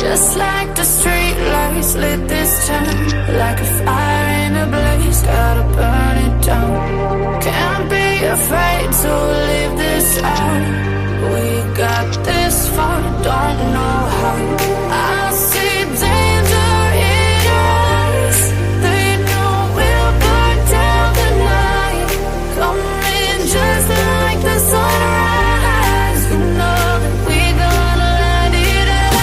Just like the street lights lit this town, like a fire in a blaze, gotta burn it down. Can't be afraid to leave this out. We got this far, don't know how. I see danger in your eyes. They know we'll burn down the night. Coming just like the sunrise. You know that we gonna light it up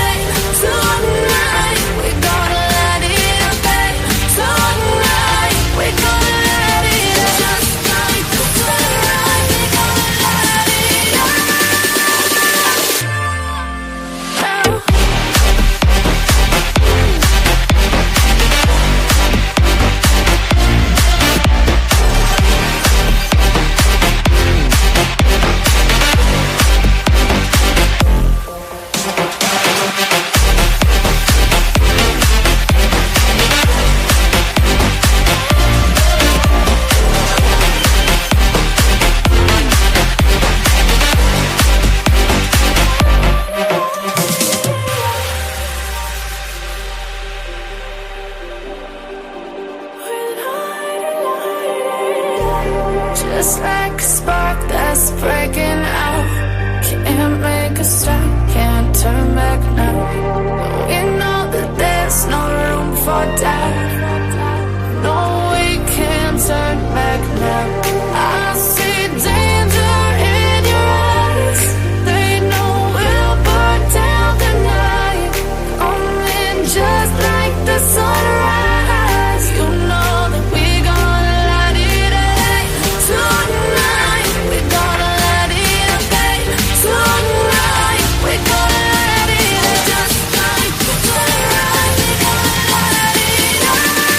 tonight. We gonna light it up tonight. We gonna light it up just like the sunrise. We gonna light it up now. Just like a spark that's breaking out. Can't make a stop, can't turn back now. We know that there's no room for doubt. No, we can't turn back now. I see danger in your eyes. They know we'll burn down the night. Coming just like the sunrise. You know that we gonna light it up tonight. We gonna light it up tonight. We gonna light it up just like the sunrise. We gonna light it up now.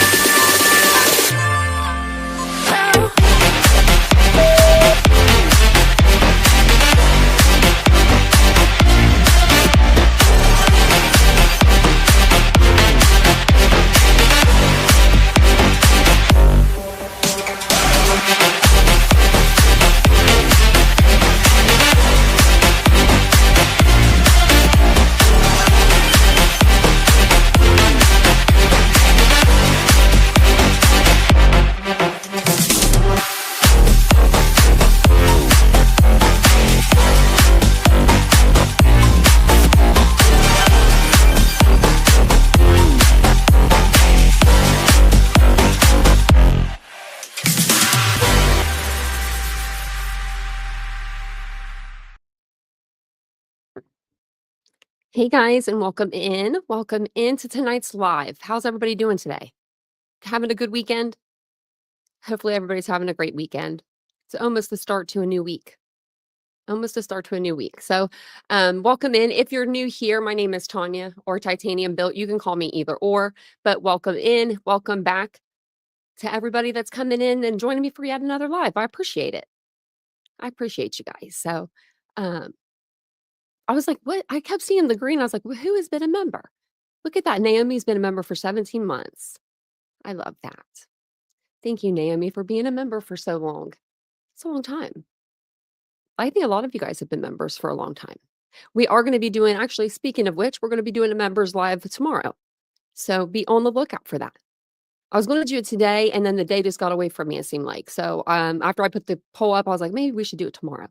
Hey guys, and welcome in. Welcome into tonight's live. How's everybody doing today? Having a good weekend? Hopefully everybody's having a great weekend. It's almost the start to a new week. Almost a start to a new week. So welcome in. If you're new here, my name is Tanya or TitaniumBuilt. You can call me either or, but welcome in. Welcome back to everybody that's coming in and joining me for yet another live. I appreciate it. I appreciate you guys. So I was like, what? I kept seeing the green. I was like, well, who has been a member? Look at that. Naomi's been a member for 17 months. I love that. Thank you, Naomi, for being a member for so long. It's a long time. I think a lot of you guys have been members for a long time. We are going to be doing, actually, speaking of which, we're going to be doing a members live tomorrow. So be on the lookout for that. I was going to do it today, and then the day just got away from me, it seemed like. So after I put the poll up, I was like, maybe we should do it tomorrow.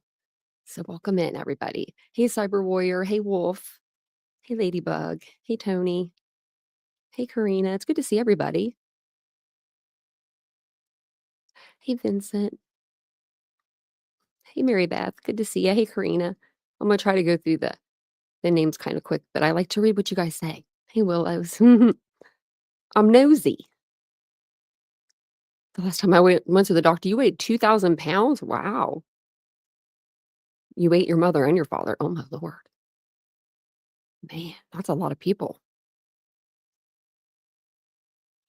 So welcome in, everybody. Hey, Cyber Warrior. Hey, Wolf. Hey, Ladybug. Hey, Tony. Hey, Karina. It's good to see everybody. Hey, Vincent. Hey, Mary Beth. Good to see you. Hey, Karina. I'm going to try to go through the names kind of quick, but I like to read what you guys say. Hey, Willows. I'm nosy. The last time I went to the doctor, you weighed 2,000 pounds? Wow. You ate your mother and your father. Oh, my Lord. Man, that's a lot of people.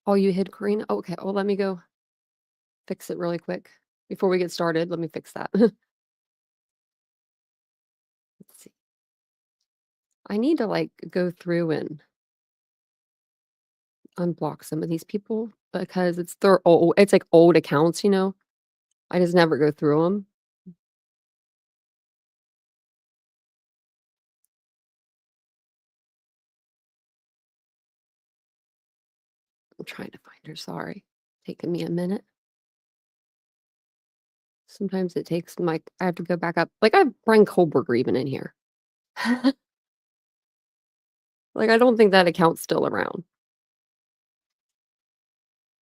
Oh, you hid Karina? Okay, well, let me go fix it really quick. Before we get started, let me fix that. Let's see. I need to, like, go through and unblock some of these people because it's like old accounts, you know? I just never go through them. trying to find her. Sorry. Taking me a minute. Sometimes it takes I have to go back up. Like, I have Bryan Kohberger even in here. Like, I don't think that account's still around.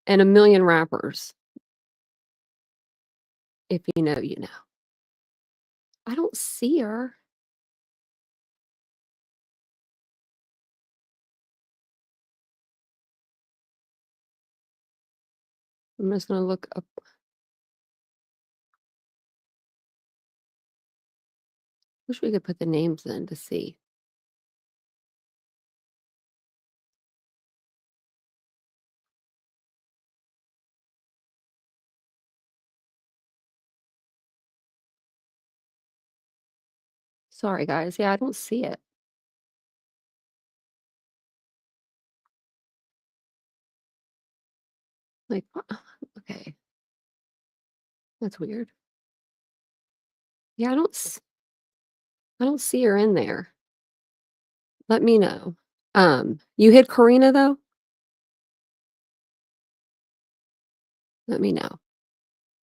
And a million rappers. If you know, you know. I don't see her. I'm just gonna look up. Wish we could put the names in to see. Sorry, guys. Yeah, I don't see it. Like, okay. That's weird. Yeah, I don't see her in there. Let me know. You hit Karina though? Let me know.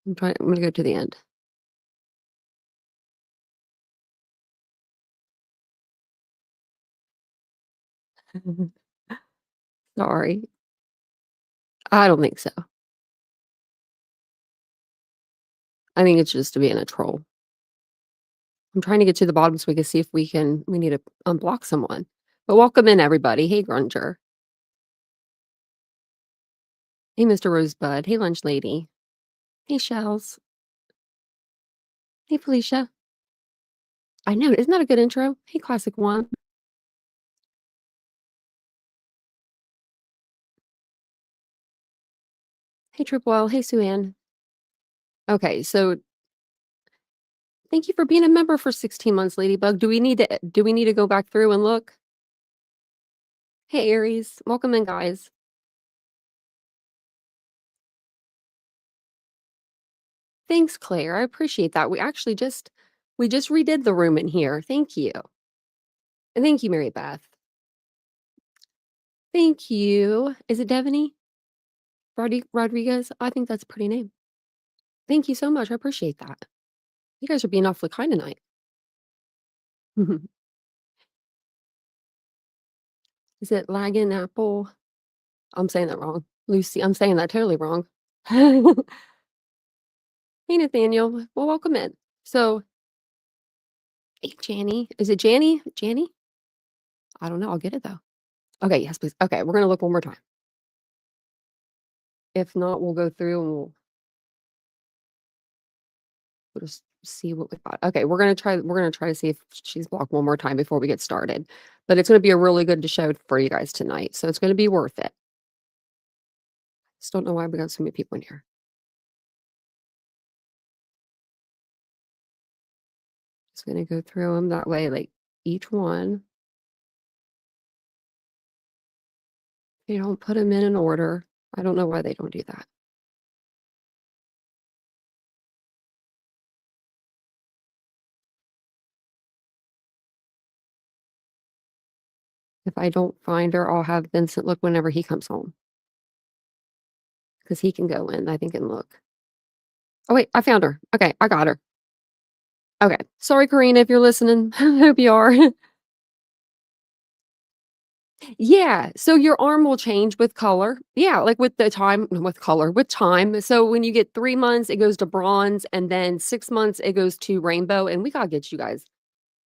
I'm gonna go to the end. Sorry. I don't think so. I think it's just being a troll. I'm trying to get to the bottom so we can see if we need to unblock someone. But welcome in, everybody. Hey, Grunger. Hey, Mr. Rosebud. Hey, Lunch Lady. Hey, Shells. Hey, Felicia. I know. Isn't that a good intro? Hey, Classic One. Hey, Tripwell. Hey, Sue Ann. Okay, so thank you for being a member for 16 months, Ladybug. Do we need to go back through and look? Hey, Aries. Welcome in, guys. Thanks, Claire. I appreciate that. We just redid the room in here. Thank you. And thank you, Mary Beth. Thank you. Is it Devaney? Rodriguez? I think that's a pretty name. Thank you so much. I appreciate that. You guys are being awfully kind tonight. Is it Lagan Apple? I'm saying that wrong. Lucy, I'm saying that totally wrong. Hey, Nathaniel. Well, welcome in. So, hey, Janny. Is it Janny? Janny? I don't know. I'll get it though. Okay, yes, please. Okay, we're gonna look one more time. If not, we'll go through and we'll just see what we got. Okay, we're gonna try to see if she's blocked one more time before we get started. But it's gonna be a really good show for you guys tonight. So it's gonna be worth it. Just don't know why we got so many people in here. Just gonna go through them that way, like each one. They don't put them in an order. I don't know why they don't do that. If I don't find her, I'll have Vincent look whenever he comes home. Because he can go in, I think, and look. Oh, wait, I found her. Okay, I got her. Okay. Sorry, Karina, if you're listening. I hope you are. Yeah, so your arm will change with color. Yeah, like with time. So when you get 3 months, it goes to bronze, and then 6 months, it goes to rainbow. And we gotta get you guys.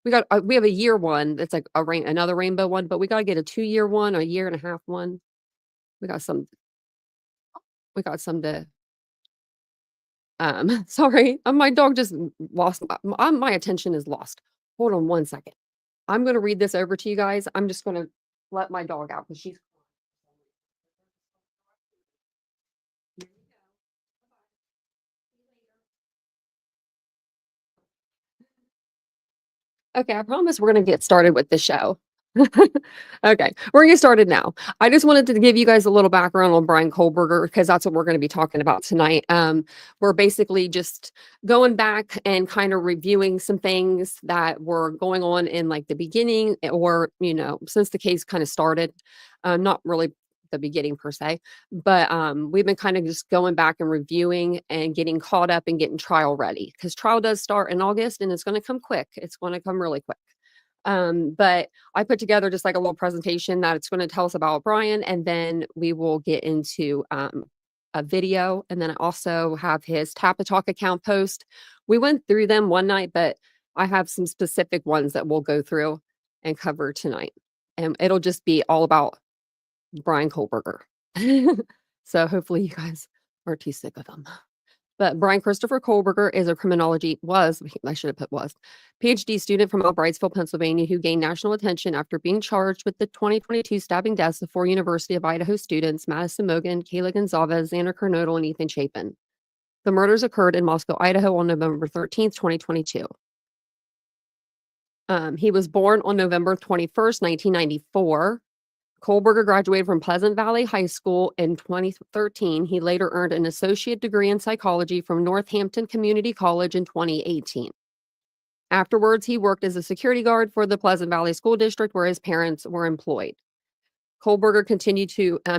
We have a year one that's like another rainbow one, but we gotta get a 2-year one, a year and a half one. We got some to sorry, my dog just lost my attention is lost. Hold on one second. I'm gonna read this over to you guys. I'm just gonna let my dog out because she's okay. I promise we're gonna get started with the show. Okay, we're gonna get started now. I just wanted to give you guys a little background on Bryan Kohberger because that's what we're going to be talking about tonight. We're basically just going back and kind of reviewing some things that were going on in like the beginning or, since the case kind of started. Not really the beginning per se, but we've been kind of just going back and reviewing and getting caught up and getting trial ready because trial does start in August and it's going to come quick. It's going to come really quick. But I put together just like a little presentation that it's going to tell us about Bryan, and then we will get into a video. And then I also have his Tap a Talk account post. We went through them one night, but I have some specific ones that we'll go through and cover tonight. And it'll just be all about Bryan Kohberger. So hopefully you guys aren't too sick of them. But Bryan Christopher Kohberger is a I should have put was, PhD student from Albrightsville, Pennsylvania, who gained national attention after being charged with the 2022 stabbing deaths of 4 University of Idaho students, Madison Mogen, Kayla Gonzalez, Xander Kernodle, and Ethan Chapin. The murders occurred in Moscow, Idaho on November 13th, 2022. He was born on November 21st, 1994. Kohberger graduated from Pleasant Valley High School in 2013. He later earned an associate degree in psychology from Northampton Community College in 2018. Afterwards, he worked as a security guard for the Pleasant Valley School District, where his parents were employed. Kohberger continued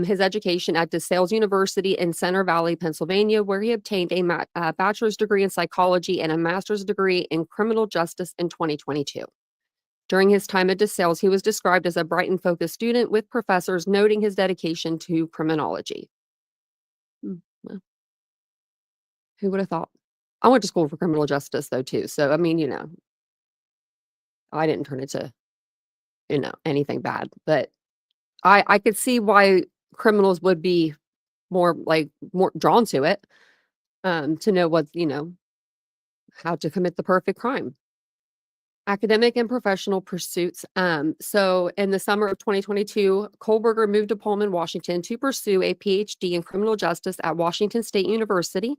his education at DeSales University in Center Valley, Pennsylvania, where he obtained a bachelor's degree in psychology and a master's degree in criminal justice in 2022. During his time at DeSales, he was described as a bright and focused student, with professors noting his dedication to criminology. Well, who would have thought? I went to school for criminal justice, though, too. So, I mean, I didn't turn it to, anything bad. But I could see why criminals would be more drawn to it, to know what, how to commit the perfect crime. Academic and professional pursuits. So in the summer of 2022, Kohberger moved to Pullman, Washington to pursue a PhD in criminal justice at Washington State University,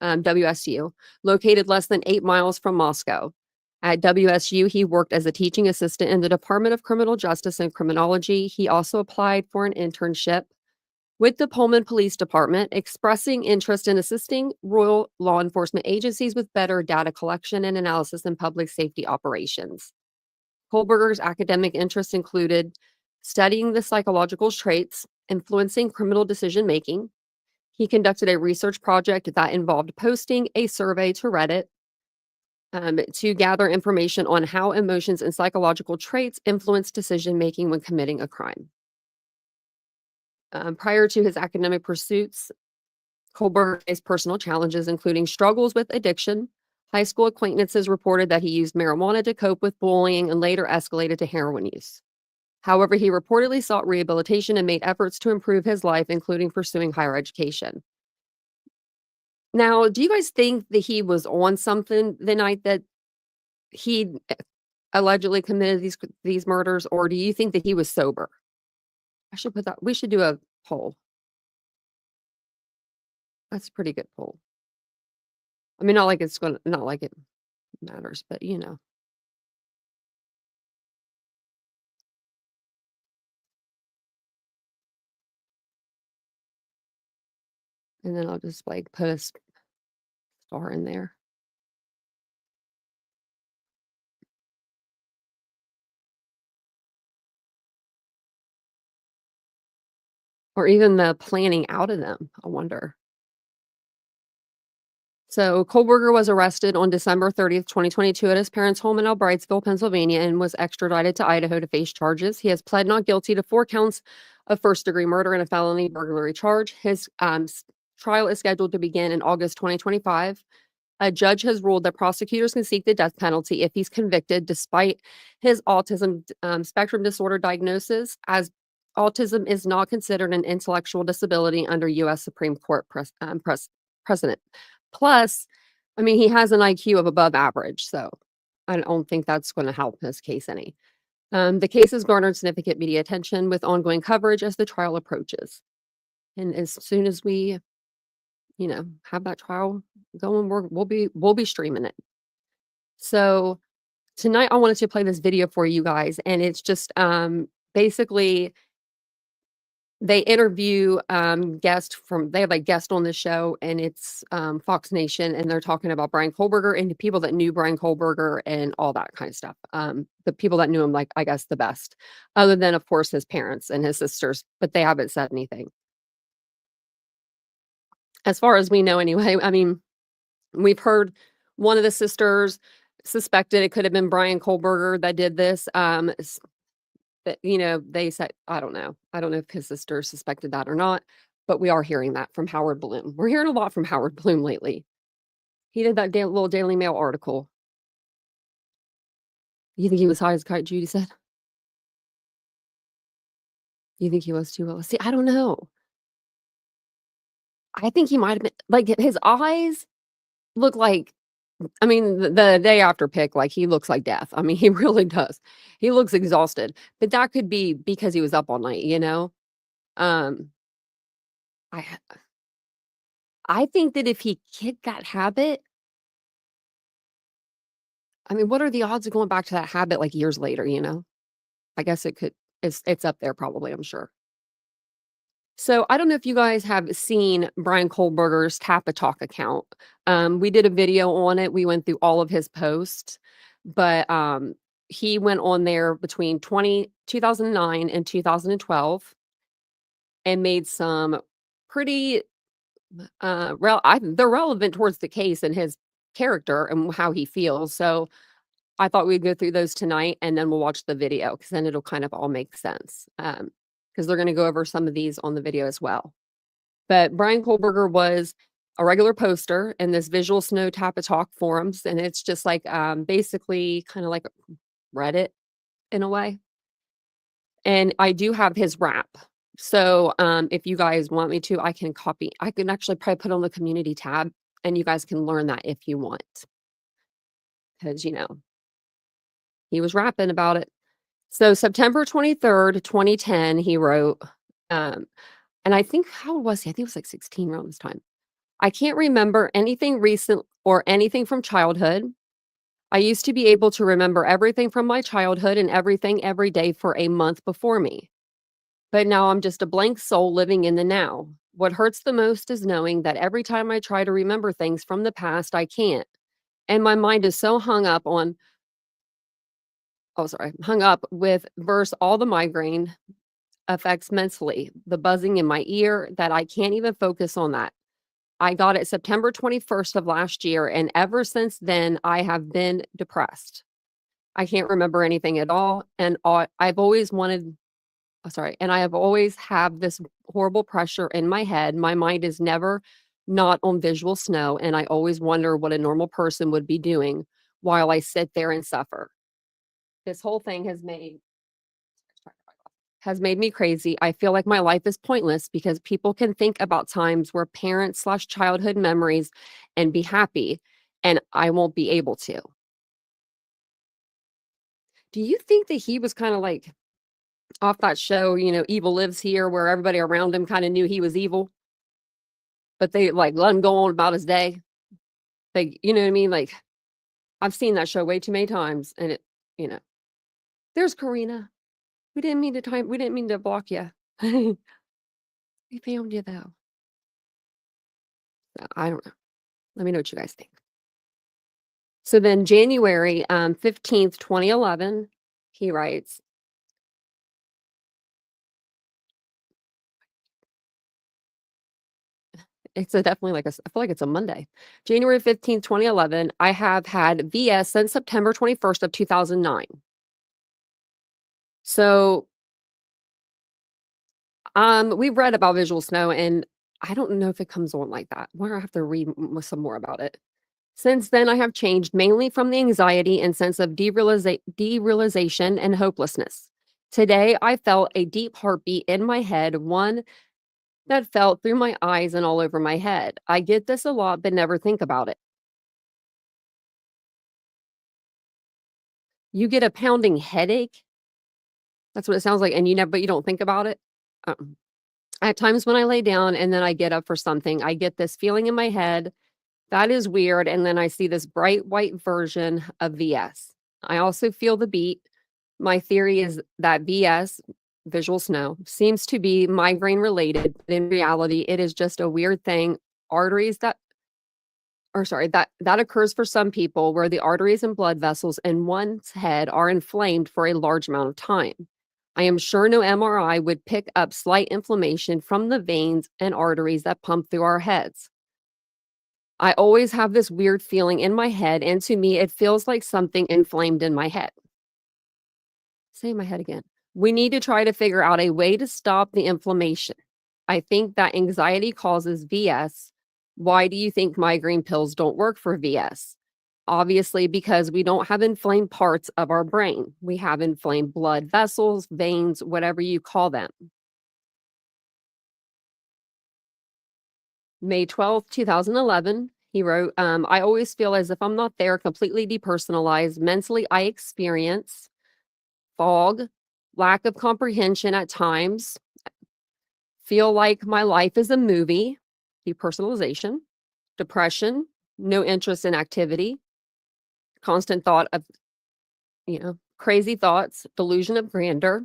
WSU, located less than 8 miles from Moscow. At WSU, he worked as a teaching assistant in the Department of Criminal Justice and Criminology. He also applied for an internship with the Pullman Police Department, expressing interest in assisting rural law enforcement agencies with better data collection and analysis in public safety operations. Kohberger's academic interests included studying the psychological traits influencing criminal decision-making. He conducted a research project that involved posting a survey to Reddit to gather information on how emotions and psychological traits influence decision-making when committing a crime. Prior to his academic pursuits, Kohberger faced personal challenges, including struggles with addiction. High school acquaintances reported that he used marijuana to cope with bullying and later escalated to heroin use. However, he reportedly sought rehabilitation and made efforts to improve his life, including pursuing higher education. Now, do you guys think that he was on something the night that he allegedly committed these murders, or do you think that he was sober? We should do a poll. That's a pretty good poll. I mean, not like it matters, but And then I'll just put a star in there. Or even the planning out of them, I wonder. So Kohberger was arrested on December 30th, 2022 at his parents' home in Albrightsville, Pennsylvania, and was extradited to Idaho to face charges. He has pled not guilty to 4 counts of first-degree murder and a felony burglary charge. His trial is scheduled to begin in August 2025. A judge has ruled that prosecutors can seek the death penalty if he's convicted, despite his autism spectrum disorder diagnosis, as autism is not considered an intellectual disability under U.S. Supreme Court precedent. Plus, I mean, he has an IQ of above average, so I don't think that's going to help his case any. The case has garnered significant media attention, with ongoing coverage as the trial approaches. And as soon as we, have that trial going, we'll be streaming it. So tonight I wanted to play this video for you guys, and it's just basically they interview they have like guest on the show, and it's Fox Nation, and they're talking about Bryan Kohberger and the people that knew Bryan Kohberger and all that kind of stuff. The people that knew him, like, I guess, the best, other than, of course, his parents and his sisters, but they haven't said anything as far as we know anyway. I mean, we've heard one of the sisters suspected it could have been Bryan Kohberger that did this. But, they said, I don't know. I don't know if his sister suspected that or not, but we are hearing that from Howard Bloom. We're hearing a lot from Howard Bloom lately. He did that little Daily Mail article. You think he was high as a kite, Judy said? You think he was too? Well, see, I don't know. I think he might have been, like, his eyes look like, I mean, the day after pic, like, he looks like death. I mean, he really does. He looks exhausted, but that could be because he was up all night, you know? Um, I I think that if he kicked that habit, I mean, what are the odds of going back to that habit, like, years later, you know? I guess it's up there probably, I'm sure. So, I don't know if you guys have seen Bryan Kohberger's Tap a Talk account. We did a video on it. We went through all of his posts, but, he went on there between 2009 and 2012 and made some pretty, they're relevant towards the case and his character and how he feels. So, I thought we'd go through those tonight, and then we'll watch the video because then it'll kind of all make sense. Because they're gonna go over some of these on the video as well. But Bryan Kohberger was a regular poster in this Visual Snow Tap a Talk forums, and it's just like, basically kinda like Reddit in a way. And I do have his rap. So, if you guys want me to, I can actually probably put on the community tab, and you guys can learn that if you want, because he was rapping about it. So September 23rd, 2010, he wrote, um, and I think how old was he? I think he was like 16 around this time. I can't remember anything recent or anything from childhood. I used to be able to remember everything from my childhood and everything every day for a month before me. But now I'm just a blank soul living in the now. What hurts the most is knowing that every time I try to remember things from the past, I can't. And my mind is so hung up with verse all the migraine affects mentally, the buzzing in my ear, that I can't even focus on that. I got it September 21st of last year, and ever since then, I have been depressed. I can't remember anything at all, and I've always wanted and I have always have this horrible pressure in my head. My mind is never not on visual snow, and I always wonder what a normal person would be doing while I sit there and suffer. This whole thing has made me crazy. I feel like my life is pointless because people can think about times where parents/childhood memories and be happy, and I won't be able to. Do you think that he was kind of like off that show, Evil Lives Here, where everybody around him kind of knew he was evil, but they like let him go on about his day? You know what I mean? Like, I've seen that show way too many times, and you know, there's Karina. We didn't mean to block you. We found you though. So, I don't know. Let me know what you guys think. So then January 15th, 2011, he writes, definitely like I feel like it's a Monday. January 15th, 2011, I have had VS since September 21st of 2009. So we've read about visual snow, and I don't know if it comes on like that. We're gonna have to read some more about it. Since then, I have changed mainly from the anxiety and sense of derealization and hopelessness. Today, I felt a deep heartbeat in my head, one that felt through my eyes and all over my head. I get this a lot, but never think about it. You get a pounding headache. That's what it sounds like, and but you don't think about it. Um, at times when I lay down and then I get up for something, I get this feeling in my head. That is weird. And then I see this bright white version of VS. I also feel the beat. My theory is that VS visual snow, seems to be migraine related, but in reality, it is just a weird thing. Arteries that or sorry, that occurs for some people where the arteries and blood vessels in one's head are inflamed for a large amount of time. I am sure no MRI would pick up slight inflammation from the veins and arteries that pump through our heads. I always have this weird feeling in my head, and to me, it feels like something inflamed in my head. Say my head again. We need to try to figure out a way to stop the inflammation. I think that anxiety causes VS. Why do you think migraine pills don't work for VS? Obviously, because we don't have inflamed parts of our brain. We have inflamed blood vessels, veins, whatever you call them. May 12th, 2011, he wrote, I always feel as if I'm not there, completely depersonalized. Mentally, I experience fog, lack of comprehension at times, feel like my life is a movie, depersonalization, depression, no interest in activity, constant thought of, crazy thoughts, delusion of grandeur,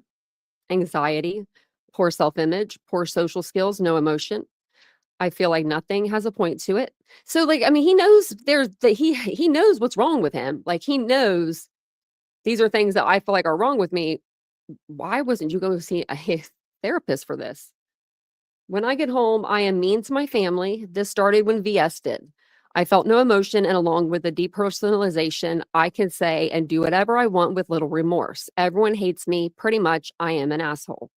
anxiety, poor self-image, poor social skills, no emotion. I feel like nothing has a point to it. So, like, I mean, he knows there's that he knows what's wrong with him. Like, he knows these are things that I feel like are wrong with me. Why wasn't you going to see a therapist for this? When I get home, I am mean to my family. This started when VS did. I felt no emotion, and along with the depersonalization, I can say and do whatever I want with little remorse. Everyone hates me. Pretty much, I am an asshole.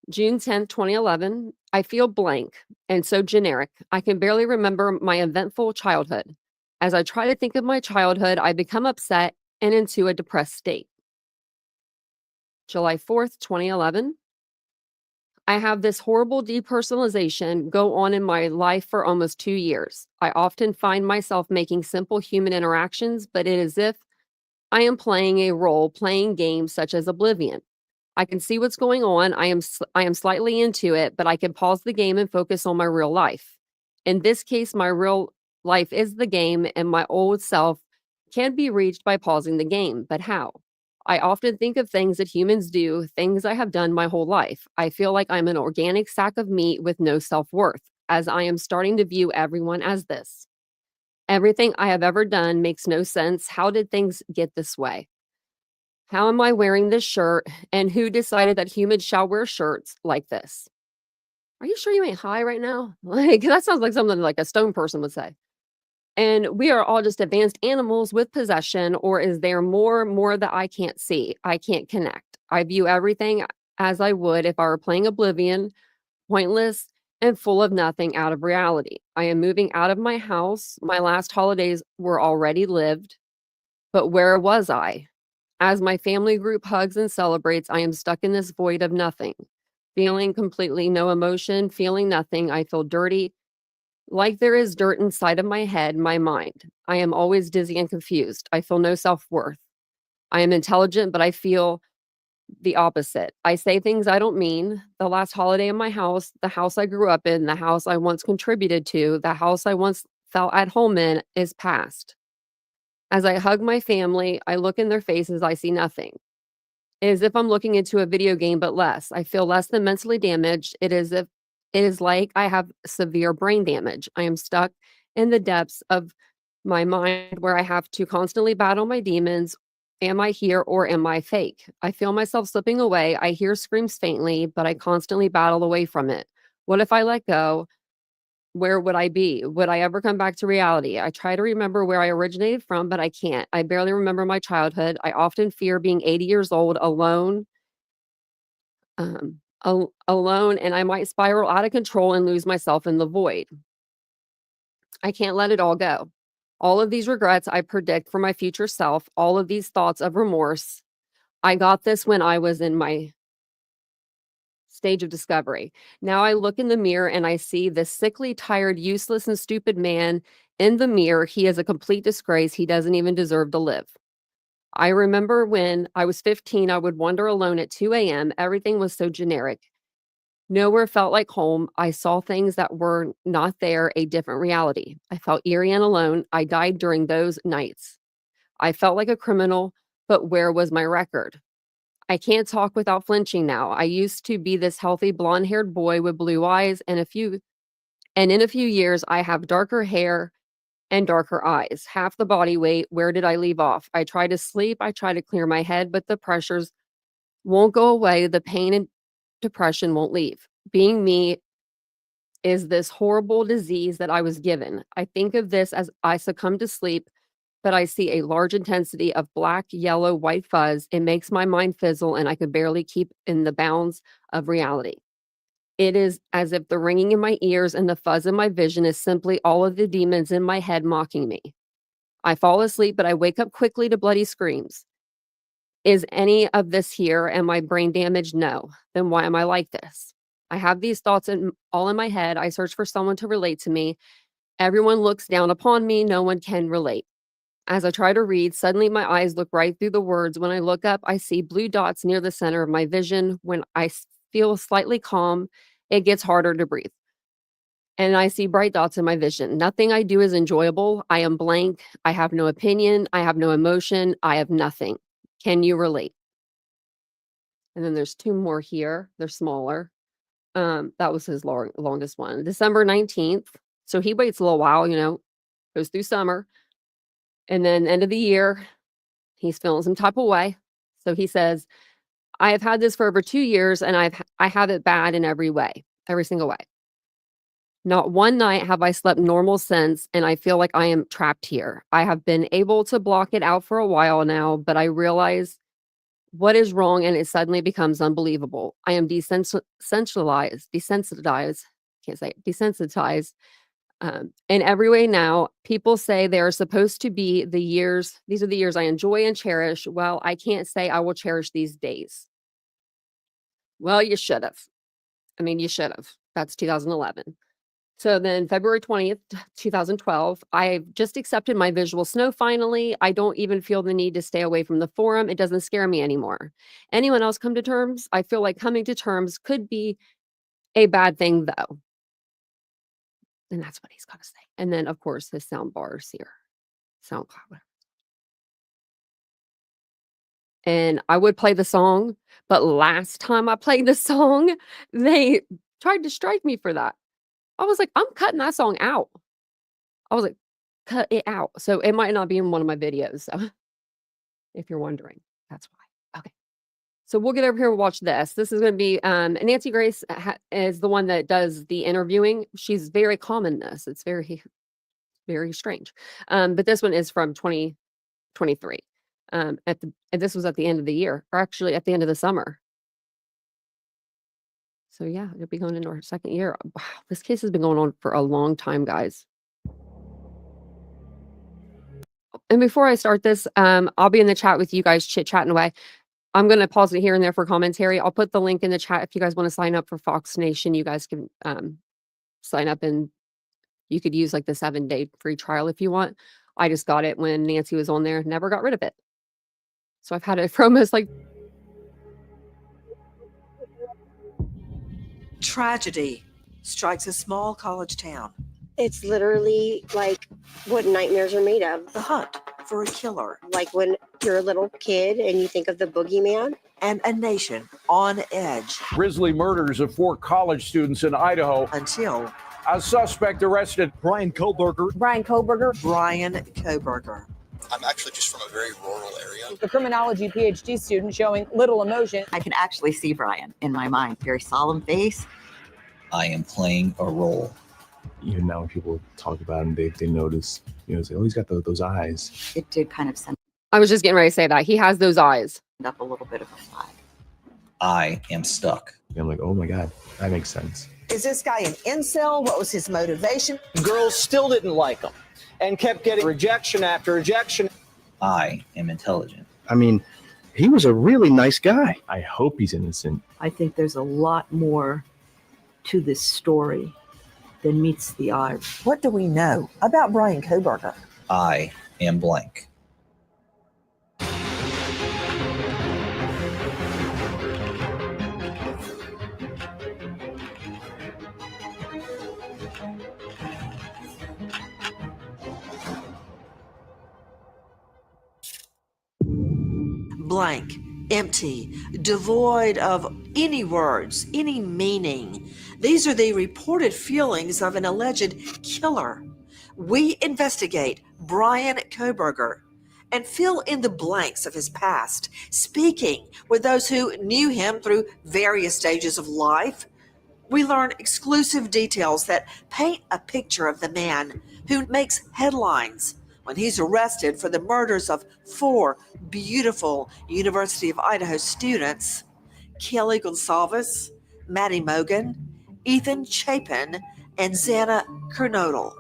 June 10th, 2011, I feel blank and so generic. I can barely remember my eventful childhood. As I try to think of my childhood, I become upset and into a depressed state. July 4th, 2011, I have this horrible depersonalization go on in my life for almost 2 years. I often find myself making simple human interactions, but it is as if I am playing a role, playing games such as Oblivion. I can see what's going on. I am slightly into it, but I can pause the game and focus on my real life. In this case, my real life is the game, and my old self can be reached by pausing the game. But how? I often think of things that humans do, things I have done my whole life. I feel like I'm an organic sack of meat with no self-worth, as I am starting to view everyone as this. Everything I have ever done makes no sense. How did things get this way? How am I wearing this shirt? And who decided that humans shall wear shirts like this? Are you sure you ain't high right now? Like, that sounds like something like a stone person would say. And we are all just advanced animals with possession, or is there more that I can't see? I can't connect. I view everything as I would if I were playing Oblivion, pointless and full of nothing out of reality. I am moving out of my house. My last holidays were already lived, but where was I? As my family group hugs and celebrates, I am stuck in this void of nothing, feeling completely no emotion, feeling nothing. I feel dirty, like there is dirt inside of my head, my mind. I am always dizzy and confused. I feel no self-worth. I am intelligent, but I feel the opposite. I say things I don't mean. The last holiday in my house, the house I grew up in, the house I once contributed to, the house I once felt at home in is past. As I hug my family, I look in their faces, I see nothing. It is as if I'm looking into a video game, but less. I feel less than mentally damaged. It is like I have severe brain damage. I am stuck in the depths of my mind where I have to constantly battle my demons. Am I here or am I fake? I feel myself slipping away. I hear screams faintly, but I constantly battle away from it. What if I let go? Where would I be? Would I ever come back to reality? I try to remember where I originated from, but I can't. I barely remember my childhood. I often fear being 80 years old alone, alone, and I might spiral out of control and lose myself in the void. I can't let it all go. All of these regrets I predict for my future self, all of these thoughts of remorse. I got this when I was in my stage of discovery. Now I look in the mirror and I see this sickly, tired, useless, and stupid man in the mirror. He is a complete disgrace. He doesn't even deserve to live. I remember when I was 15, I would wander alone at 2 a.m. Everything was so generic. Nowhere felt like home. I saw things that were not there, a different reality. I felt eerie and alone. I died during those nights. I felt like a criminal, but where was my record? I can't talk without flinching now. I used to be this healthy blonde-haired boy with blue eyes, and in a few years, I have darker hair and darker eyes. Half the body weight. Where did I leave off? I try to sleep. I try to clear my head, but the pressures won't go away. The pain and depression won't leave. Being me is this horrible disease that I was given. I think of this as I succumb to sleep, but I see a large intensity of black, yellow, white fuzz. It makes my mind fizzle, and I can barely keep in the bounds of reality. It is as if the ringing in my ears and the fuzz in my vision is simply all of the demons in my head mocking me. I fall asleep, but I wake up quickly to bloody screams. Is any of this here? Am I brain damaged? No. Then why am I like this? I have these thoughts all in my head. I search for someone to relate to me. Everyone looks down upon me. No one can relate. As I try to read, suddenly my eyes look right through the words. When I look up, I see blue dots near the center of my vision. When I feel slightly calm, it gets harder to breathe. And I see bright dots in my vision. Nothing I do is enjoyable. I am blank. I have no opinion. I have no emotion. I have nothing. Can you relate? And then there's 2 more here. They're smaller. That was his longest one. December 19th. So he waits a little while, goes through summer. And then end of the year, he's feeling some type of way. So he says, I have had this for over 2 years, and I have it bad in every way, every single way. Not one night have I slept normal since, and I feel like I am trapped here. I have been able to block it out for a while now, but I realize what is wrong, and it suddenly becomes unbelievable. I am desensitized, can't say it, desensitized in every way now. People say they are supposed to be the years, these are the years I enjoy and cherish. Well, I can't say I will cherish these days. Well, you should have. You should have. That's 2011. So then February 20th, 2012, I've just accepted my visual snow finally. I don't even feel the need to stay away from the forum. It doesn't scare me anymore. Anyone else come to terms? I feel like coming to terms could be a bad thing, though. And that's what he's got to say. And then, of course, his sound bars here. SoundCloud. And I would play the song, but last time I played the song, they tried to strike me for that. I was like, I'm cutting that song out. I was like, cut it out. So it might not be in one of my videos. So if you're wondering, that's why. Okay. So we'll get over here and watch this. This is going to be, Nancy Grace is the one that does the interviewing. She's very calm in this. It's very, very strange. But this one is from 2023. And this was at the end of the year, or actually at the end of the summer. So yeah, it'll be going into our 2nd year. Wow, this case has been going on for a long time, guys. And before I start this, I'll be in the chat with you guys chit-chatting away. I'm going to pause it here and there for commentary. I'll put the link in the chat if you guys want to sign up for Fox Nation. You guys can sign up, and you could use like the 7-day free trial if you want. I just got it when Nancy was on there, never got rid of it. So I've had it for almost like... Tragedy strikes a small college town. It's literally like what nightmares are made of. The hunt for a killer. Like when you're a little kid and you think of the boogeyman. And a nation on edge. Grisly murders of 4 college students in Idaho. Until a suspect arrested. Bryan Kohberger. Bryan Kohberger. Bryan Kohberger. I'm actually just from a very rural area. The criminology PhD student showing little emotion. I can actually see Bryan in my mind. Very solemn face. I am playing a role. Even now when people talk about him, they notice, say, oh, he's got those eyes. It did kind of send I was just getting ready to say that. He has those eyes. up a little bit of a flag. I am stuck. I'm like, oh my God, that makes sense. Is this guy an incel? What was his motivation? Girls still didn't like him and kept getting rejection after rejection. I am intelligent. He was a really nice guy. I hope he's innocent. I think there's a lot more to this story than meets the eye. What do we know about Bryan Kohberger? I am blank. Blank empty, devoid of any words, any meaning. These are the reported feelings of an alleged killer. We investigate Bryan Kohberger and fill in the blanks of his past, speaking with those who knew him through various stages of life. We learn exclusive details that paint a picture of the man who makes headlines when he's arrested for the murders of 4 beautiful University of Idaho students, Kelly Gonsalves, Maddie Mogan, Ethan Chapin, and Xana Kernodle.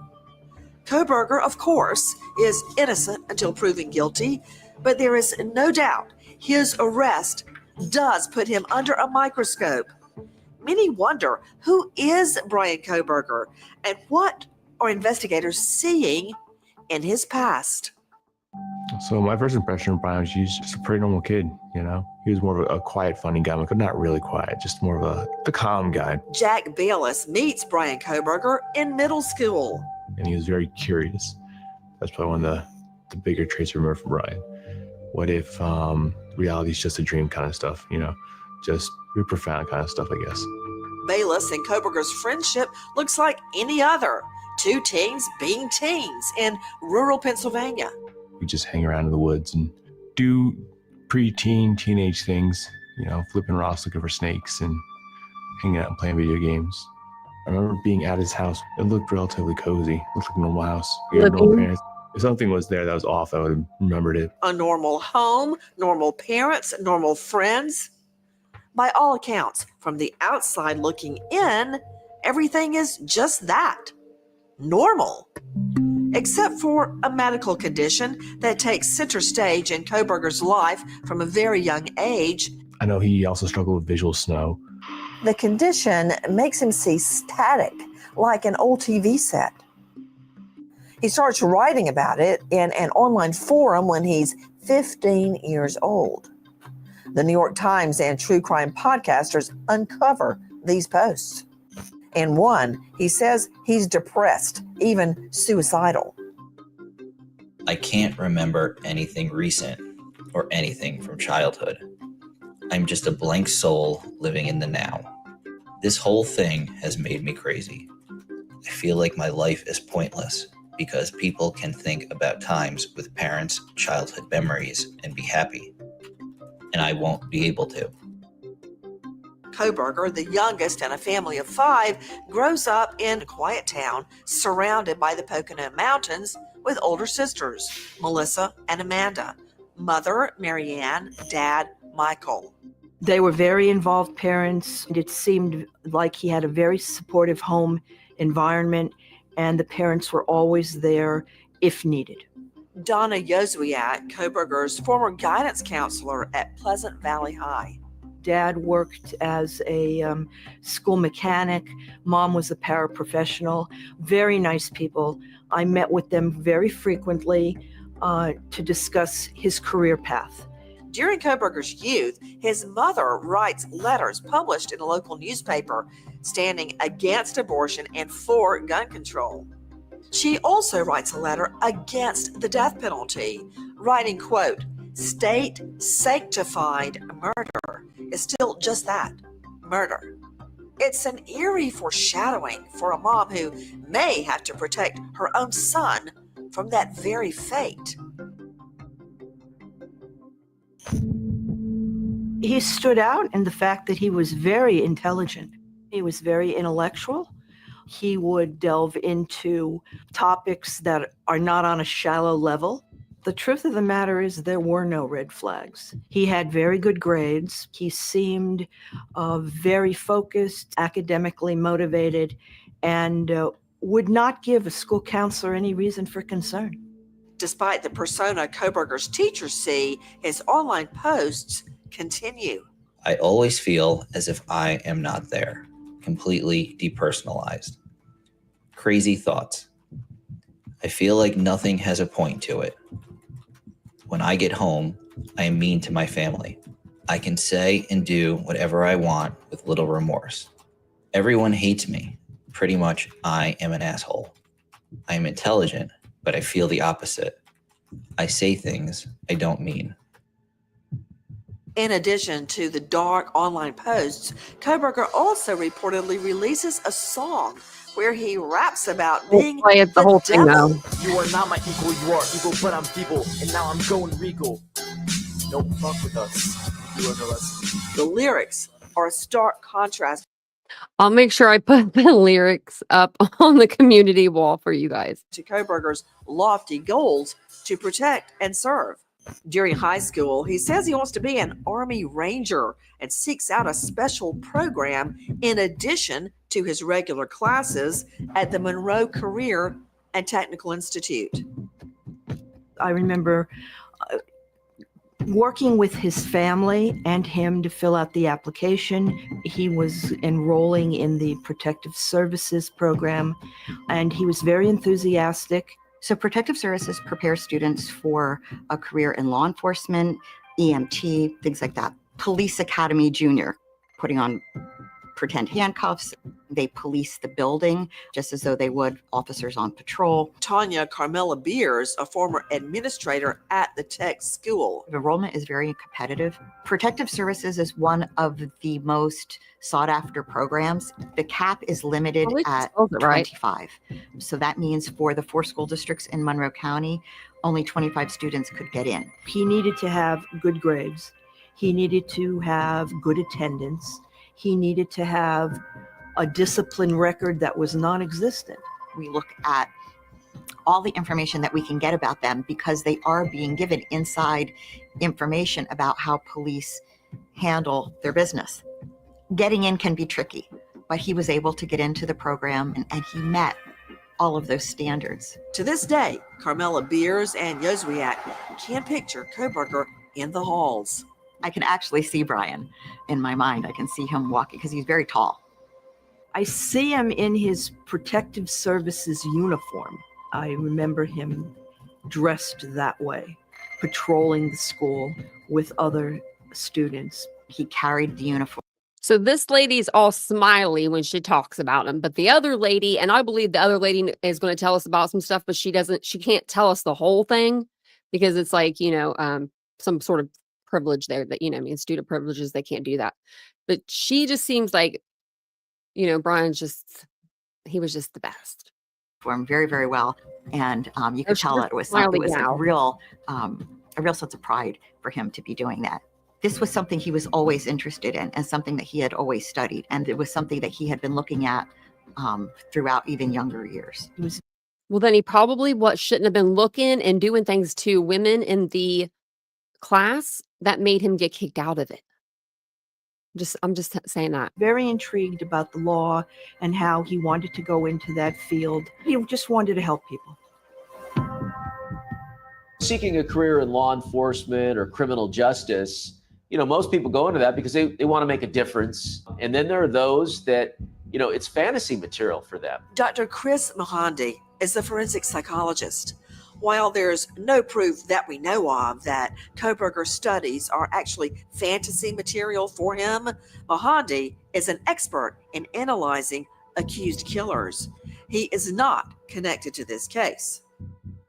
Kohberger, of course, is innocent until proven guilty, but there is no doubt his arrest does put him under a microscope. Many wonder, who is Bryan Kohberger and what are investigators seeing in his past? So my first impression of Brian was he's just a pretty normal kid, you know? He was more of a quiet, funny guy, but not really quiet, just more of the calm guy. Jack Bayless meets Bryan Kohberger in middle school. And he was very curious. That's probably one of the bigger traits we remember from Brian. What if reality is just a dream kind of stuff, you know? Just really profound kind of stuff, I guess. Bayless and Kohberger's friendship looks like any other. 2 teens being teens in rural Pennsylvania. We just hang around in the woods and do preteen, teenage things, you know, flipping rocks, looking for snakes, and hanging out and playing video games. I remember being at his house. It looked relatively cozy. It looked like a normal house. We had no parents. If something was there that was off, I would have remembered it. A normal home, normal parents, normal friends. By all accounts, from the outside looking in, everything is just that. Normal. Except for a medical condition that takes center stage in Kohberger's life from a very young age. I know he also struggled with visual snow. The condition makes him see static, like an old TV set. He starts writing about it in an online forum when he's 15 years old. The New York Times and true crime podcasters uncover these posts. In one, he says he's depressed, even suicidal. I can't remember anything recent or anything from childhood. I'm just a blank soul living in the now. This whole thing has made me crazy. I feel like my life is pointless because people can think about times with parents' childhood memories and be happy, and I won't be able to. Kohberger, the youngest in a family of 5, grows up in a quiet town surrounded by the Pocono Mountains with older sisters, Melissa and Amanda, mother, Marianne, dad, Michael. They were very involved parents. It seemed like he had a very supportive home environment, and the parents were always there if needed. Donna Yozuiak, Kohberger's former guidance counselor at Pleasant Valley High. Dad worked as a school mechanic. Mom was a paraprofessional. Very nice people. I met with them very frequently to discuss his career path. During Kohberger's youth, his mother writes letters published in a local newspaper standing against abortion and for gun control. She also writes a letter against the death penalty, writing, quote, "State sanctified murder is still just that, murder." It's an eerie foreshadowing for a mom who may have to protect her own son from that very fate. He stood out in the fact that he was very intelligent. He was very intellectual. He would delve into topics that are not on a shallow level. The truth of the matter is there were no red flags. He had very good grades. He seemed very focused, academically motivated, and would not give a school counselor any reason for concern. Despite the persona Kohberger's teachers see, his online posts continue. I always feel as if I am not there, completely depersonalized. Crazy thoughts. I feel like nothing has a point to it. When I get home, I am mean to my family. I can say and do whatever I want with little remorse. Everyone hates me. Pretty much, I am an asshole. I am intelligent, but I feel the opposite. I say things I don't mean. In addition to the dark online posts, Kohberger also reportedly releases a song where he raps about being Play it the whole thing devil. though. You are not my equal, you are equal, but I'm feeble, and now I'm going regal. Don't fuck with us. You are us. The lyrics are a stark contrast I'll make sure I put the lyrics up on the community wall for you guys. to Kohberger's lofty goals to protect and serve. During high school, he says he wants to be an Army Ranger and seeks out a special program in addition to his regular classes at the Monroe Career and Technical Institute. I remember working with his family and him to fill out the application. He was enrolling in the Protective Services program, and he was very enthusiastic. So Protective Services prepares students for a career in law enforcement, EMT, things like that. Police Academy Junior, putting on pretend handcuffs. They police the building just as though they would officers on patrol. Tanya Carmela Beers, a former administrator at the tech school. Enrollment is very competitive. Protective Services is one of the most sought after programs. The cap is limited at 25. So that means for the 4 school districts in Monroe County, only 25 students could get in. He needed to have good grades. He needed to have good attendance. He needed to have a discipline record that was non-existent. We look at all the information that we can get about them because they are being given inside information about how police handle their business. Getting in can be tricky, but he was able to get into the program and he met all of those standards. To this day, Carmela Beers and Joswiak can picture Kohberger in the halls. I can actually see Bryan in my mind. I can see him walking because he's very tall. I see him in his Protective Services uniform. I remember him dressed that way, patrolling the school with other students. He carried the uniform. So this lady's all smiley when she talks about him, but the other lady, and I believe the other lady is going to tell us about some stuff, but she can't tell us the whole thing because it's like, some sort of privilege there that, student privileges, they can't do that. But she just seems like, Bryan he was just the best. Performed very, very well. And you could tell that it was a real sense of pride for him to be doing that. This was something he was always interested in and something that he had always studied. And it was something that he had been looking at throughout even younger years. Well, then he probably shouldn't have been looking and doing things to women in the class that made him get kicked out of it. I'm just saying that. Very intrigued about the law and how he wanted to go into that field. He just wanted to help people. Seeking a career in law enforcement or criminal justice, most people go into that because they want to make a difference. And then there are those that, it's fantasy material for them. Dr. Chris Mohandi is a forensic psychologist. While there's no proof that we know of that Kohberger's studies are actually fantasy material for him, Mohandi is an expert in analyzing accused killers. He is not connected to this case.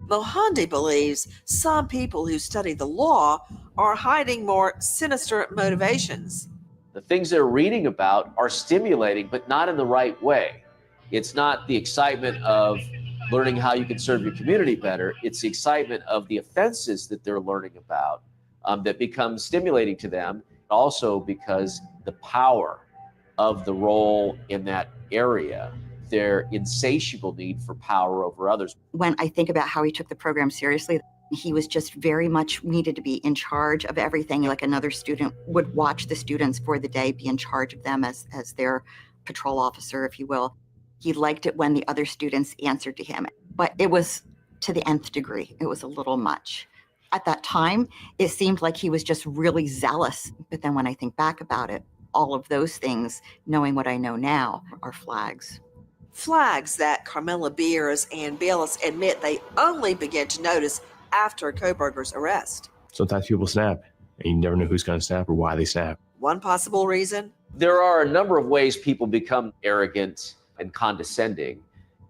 Mohandi believes some people who study the law are hiding more sinister motivations. The things they're reading about are stimulating, but not in the right way. It's not the excitement of learning how you can serve your community better. It's the excitement of the offenses that they're learning about that becomes stimulating to them. Also because the power of the role in that area, their insatiable need for power over others. When I think about how he took the program seriously, he was just very much needed to be in charge of everything. Like another student would watch the students for the day, be in charge of them as their patrol officer, if you will. He liked it when the other students answered to him, but it was to the nth degree. It was a little much. At that time, it seemed like he was just really zealous. But then when I think back about it, all of those things, knowing what I know now, are flags. Flags that Carmela Beers and Bayless admit they only began to notice after Kohberger's arrest. Sometimes people snap, and you never know who's going to snap or why they snap. One possible reason? There are a number of ways people become arrogant and condescending.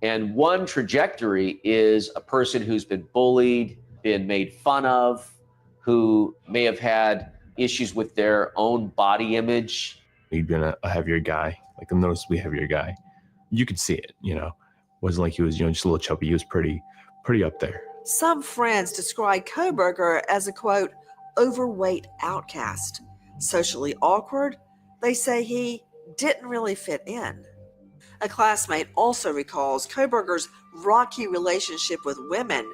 And one trajectory is a person who's been bullied, been made fun of, who may have had issues with their own body image. He'd been a heavier guy, like a noticeably heavier guy. You could see it, wasn't like he was, just a little chubby. He was pretty up there. Some friends describe Kohberger as a, quote, overweight outcast. Socially awkward, they say he didn't really fit in. A classmate also recalls Kohberger's rocky relationship with women,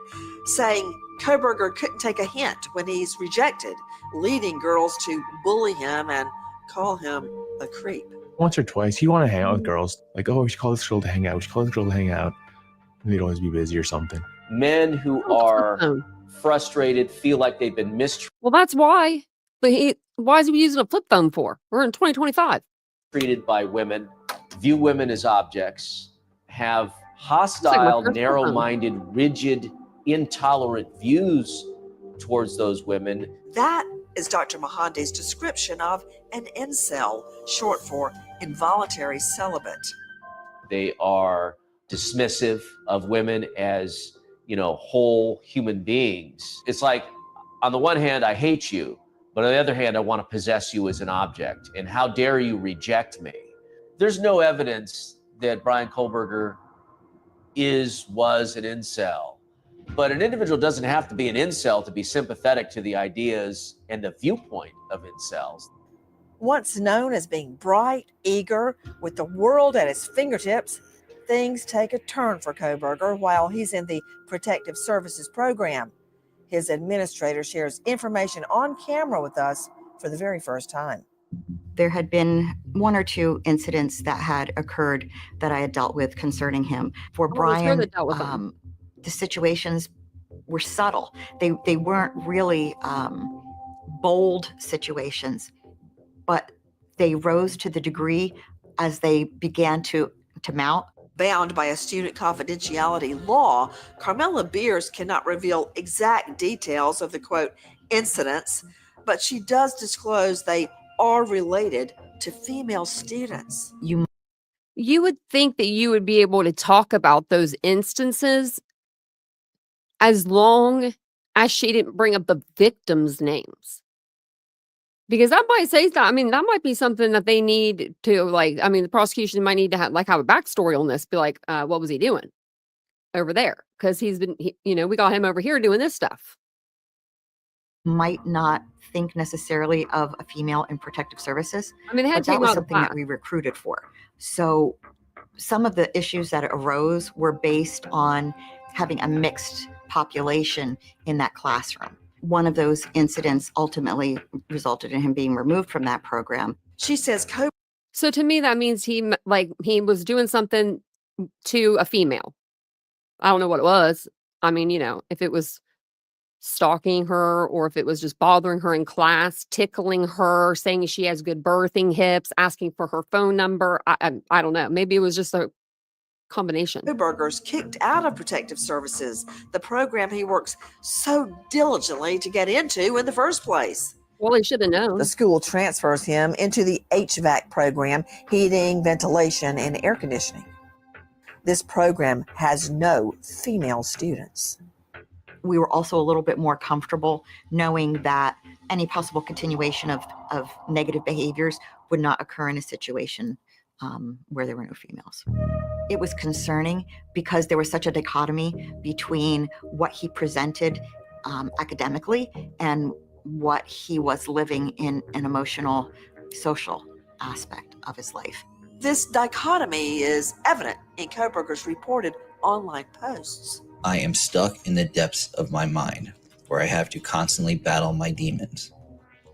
saying Kohberger couldn't take a hint when he's rejected, leading girls to bully him and call him a creep. Once or twice, he'd want to hang out with girls. Like, oh, we should call this girl to hang out. We should call this girl to hang out. And they'd always be busy or something. Men who are frustrated, feel like they've been mistreated. Well, that's why. But why is he using a flip phone for? We're in 2025. Treated by women, view women as objects, have hostile, narrow-minded, rigid, intolerant views towards those women. That is Dr. Mohande's description of an incel, short for involuntary celibate. They are dismissive of women as, whole human beings. It's like, on the one hand, I hate you, but on the other hand, I want to possess you as an object. And how dare you reject me? There's no evidence that Bryan Kohberger was an incel. But an individual doesn't have to be an incel to be sympathetic to the ideas and the viewpoint of incels. Once known as being bright, eager, with the world at his fingertips, things take a turn for Kohberger while he's in the Protective Services program. His administrator shares information on camera with us for the very first time. There had been one or two incidents that had occurred that I had dealt with concerning him. For Bryan, the situations were subtle. They weren't really bold situations, but they rose to the degree as they began to mount. Bound by a student confidentiality law, Carmela Beers cannot reveal exact details of the, quote, incidents, but she does disclose they are related to female students. You would think that you would be able to talk about those instances as long as she didn't bring up the victims' names. Because that might say that, that might be something that they need to, the prosecution might need to have a backstory on this. Be like, what was he doing over there? Because we got him over here doing this stuff. Might not think necessarily of a female in protective services. They had to that was something that we recruited for. So some of the issues that arose were based on having a mixed population in that classroom. One of those incidents ultimately resulted in him being removed from that program. She says, so to me, that means he was doing something to a female. I don't know what it was. If it was stalking her or if it was just bothering her in class, tickling her, saying she has good birthing hips, asking for her phone number. I don't know. Maybe it was just a combination. Kohberger's kicked out of Protective Services, the program he works so diligently to get into in the first place. Well, he should have known. The school transfers him into the HVAC program, heating, ventilation, and air conditioning. This program has no female students. We were also a little bit more comfortable knowing that any possible continuation of negative behaviors would not occur in a situation where there were no females. It was concerning because there was such a dichotomy between what he presented academically and what he was living in an emotional, social aspect of his life. This dichotomy is evident in Kohberger's reported online posts. I am stuck in the depths of my mind, where I have to constantly battle my demons.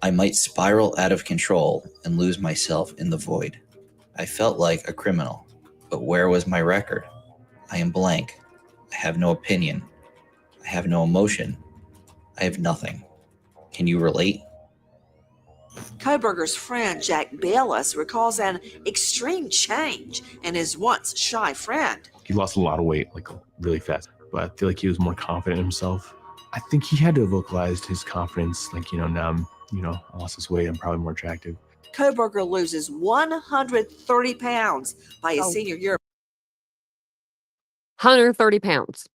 I might spiral out of control and lose myself in the void. I felt like a criminal, but where was my record? I am blank. I have no opinion. I have no emotion. I have nothing. Can you relate? Kohberger's friend Jack Bayless recalls an extreme change in his once shy friend. He lost a lot of weight, really fast, but I feel like he was more confident in himself. I think he had to have vocalized his confidence, now I lost this weight, I'm probably more attractive. Kohberger loses 130 pounds by his senior year. 130 pounds.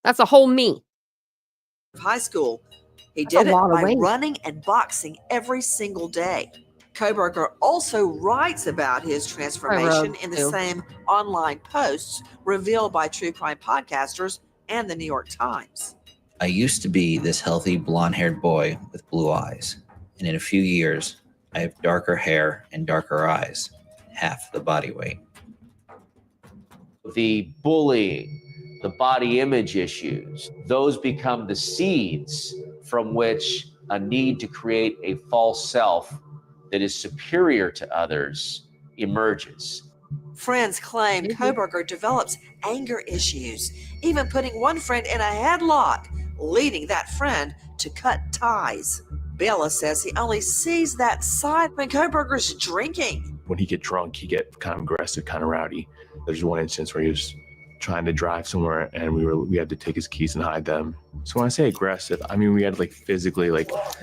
That's a whole me. Of high school, He That's a did it lot of by weight. running and boxing every single day. Kohberger also writes about his transformation in the too. same online posts revealed by true crime podcasters and the New York Times. I used to be this healthy blonde-haired boy with blue eyes, and in a few years, I have darker hair and darker eyes, half the body weight. The bullying, the body image issues, those become the seeds from which a need to create a false self that is superior to others emerges. Friends claim Kohberger develops anger issues, even putting one friend in a headlock, leading that friend to cut ties. Bella says he only sees that side when Kohberger's drinking. When he get drunk, he get kind of aggressive, kind of rowdy. There's one instance where he was trying to drive somewhere and we had to take his keys and hide them. So when I say aggressive, I mean we had to physically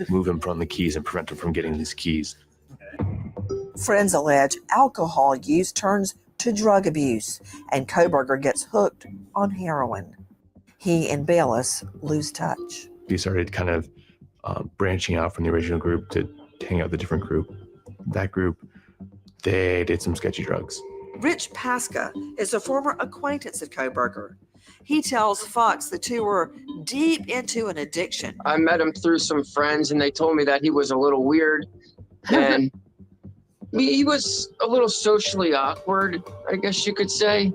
move him from the keys and prevent him from getting his keys. Friends allege alcohol use turns to drug abuse, and Kohberger gets hooked on heroin. He and Bayless lose touch. He started kind of branching out from the original group to hang out with a different group. That group, they did some sketchy drugs. Rich Pasca is a former acquaintance of Kohberger. He tells Fox the two were deep into an addiction. I met him through some friends, and they told me that he was a little weird, and he was a little socially awkward, I guess you could say.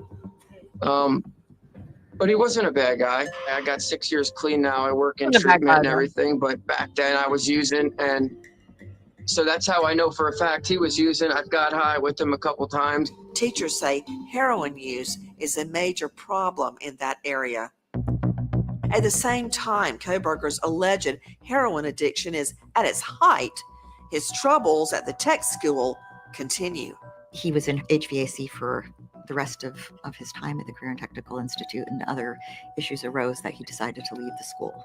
But he wasn't a bad guy. I got 6 years clean now. I work in treatment and everything, but back then I was using, and so that's how I know for a fact he was using. I've got high with him a couple times. Teachers say heroin use is a major problem in that area. At the same time, Kohberger's alleged heroin addiction is at its height, his troubles at the tech school continue. He was in HVAC for the rest of his time at the Career and Technical Institute, and other issues arose that he decided to leave the school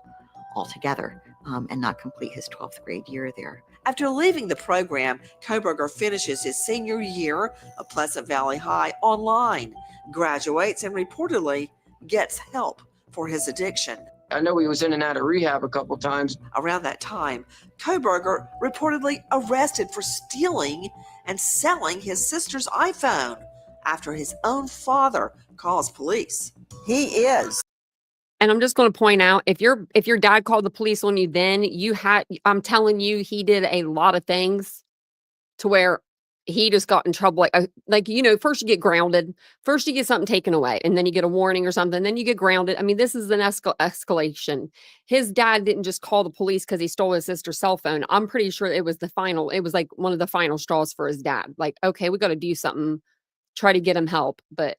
altogether and not complete his 12th grade year there. After leaving the program, Kohberger finishes his senior year of Pleasant Valley High online, graduates, and reportedly gets help for his addiction. I know he was in and out of rehab a couple times. Around that time, Kohberger reportedly arrested for stealing and selling his sister's iPhone after his own father calls police. He is. And I'm just going to point out, if your dad called the police on you, then I'm telling you, he did a lot of things to where he just got in trouble. First you get grounded, first you get something taken away, and then you get a warning or something, then you get grounded. I mean, this is an escalation. His dad didn't just call the police because he stole his sister's cell phone. I'm pretty sure it was one of the final straws for his dad. Okay, we got to do something, try to get him help. But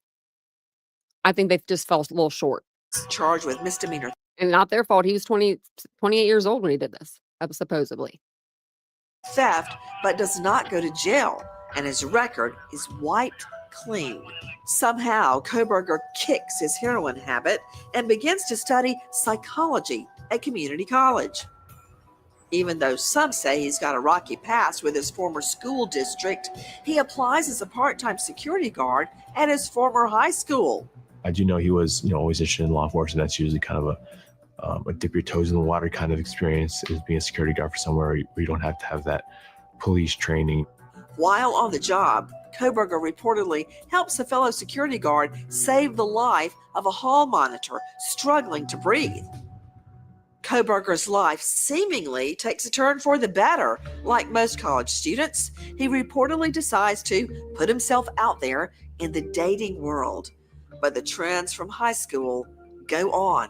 I think they just fell a little short. Charged with misdemeanor. And not their fault. He was 28 years old when he did this, supposedly. Theft, but does not go to jail, and his record is wiped clean. Somehow, Kohberger kicks his heroin habit and begins to study psychology at community college. Even though some say he's got a rocky past with his former school district, he applies as a part-time security guard at his former high school. I do know he was, always interested in law enforcement. That's usually kind of a dip your toes in the water kind of experience, is being a security guard for somewhere where you don't have to have that police training. While on the job, Kohberger reportedly helps a fellow security guard save the life of a hall monitor struggling to breathe. Kohberger's life seemingly takes a turn for the better. Like most college students, he reportedly decides to put himself out there in the dating world. But the trends from high school go on.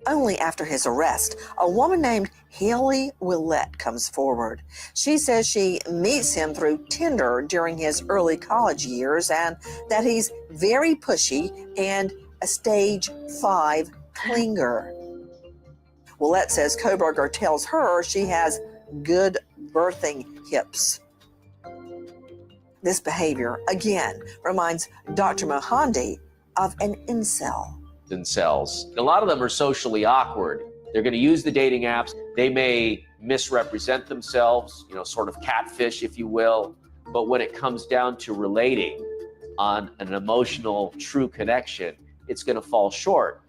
Only after his arrest, a woman named Haley Willette comes forward. She says she meets him through Tinder during his early college years and that he's very pushy and a stage 5 clinger. Willette says Kohberger tells her she has good birthing hips. This behavior, again, reminds Dr. Mohandi of an incel. Themselves. A lot of them are socially awkward. They're going to use the dating apps. They may misrepresent themselves, sort of catfish, if you will. But when it comes down to relating on an emotional, true connection, it's going to fall short.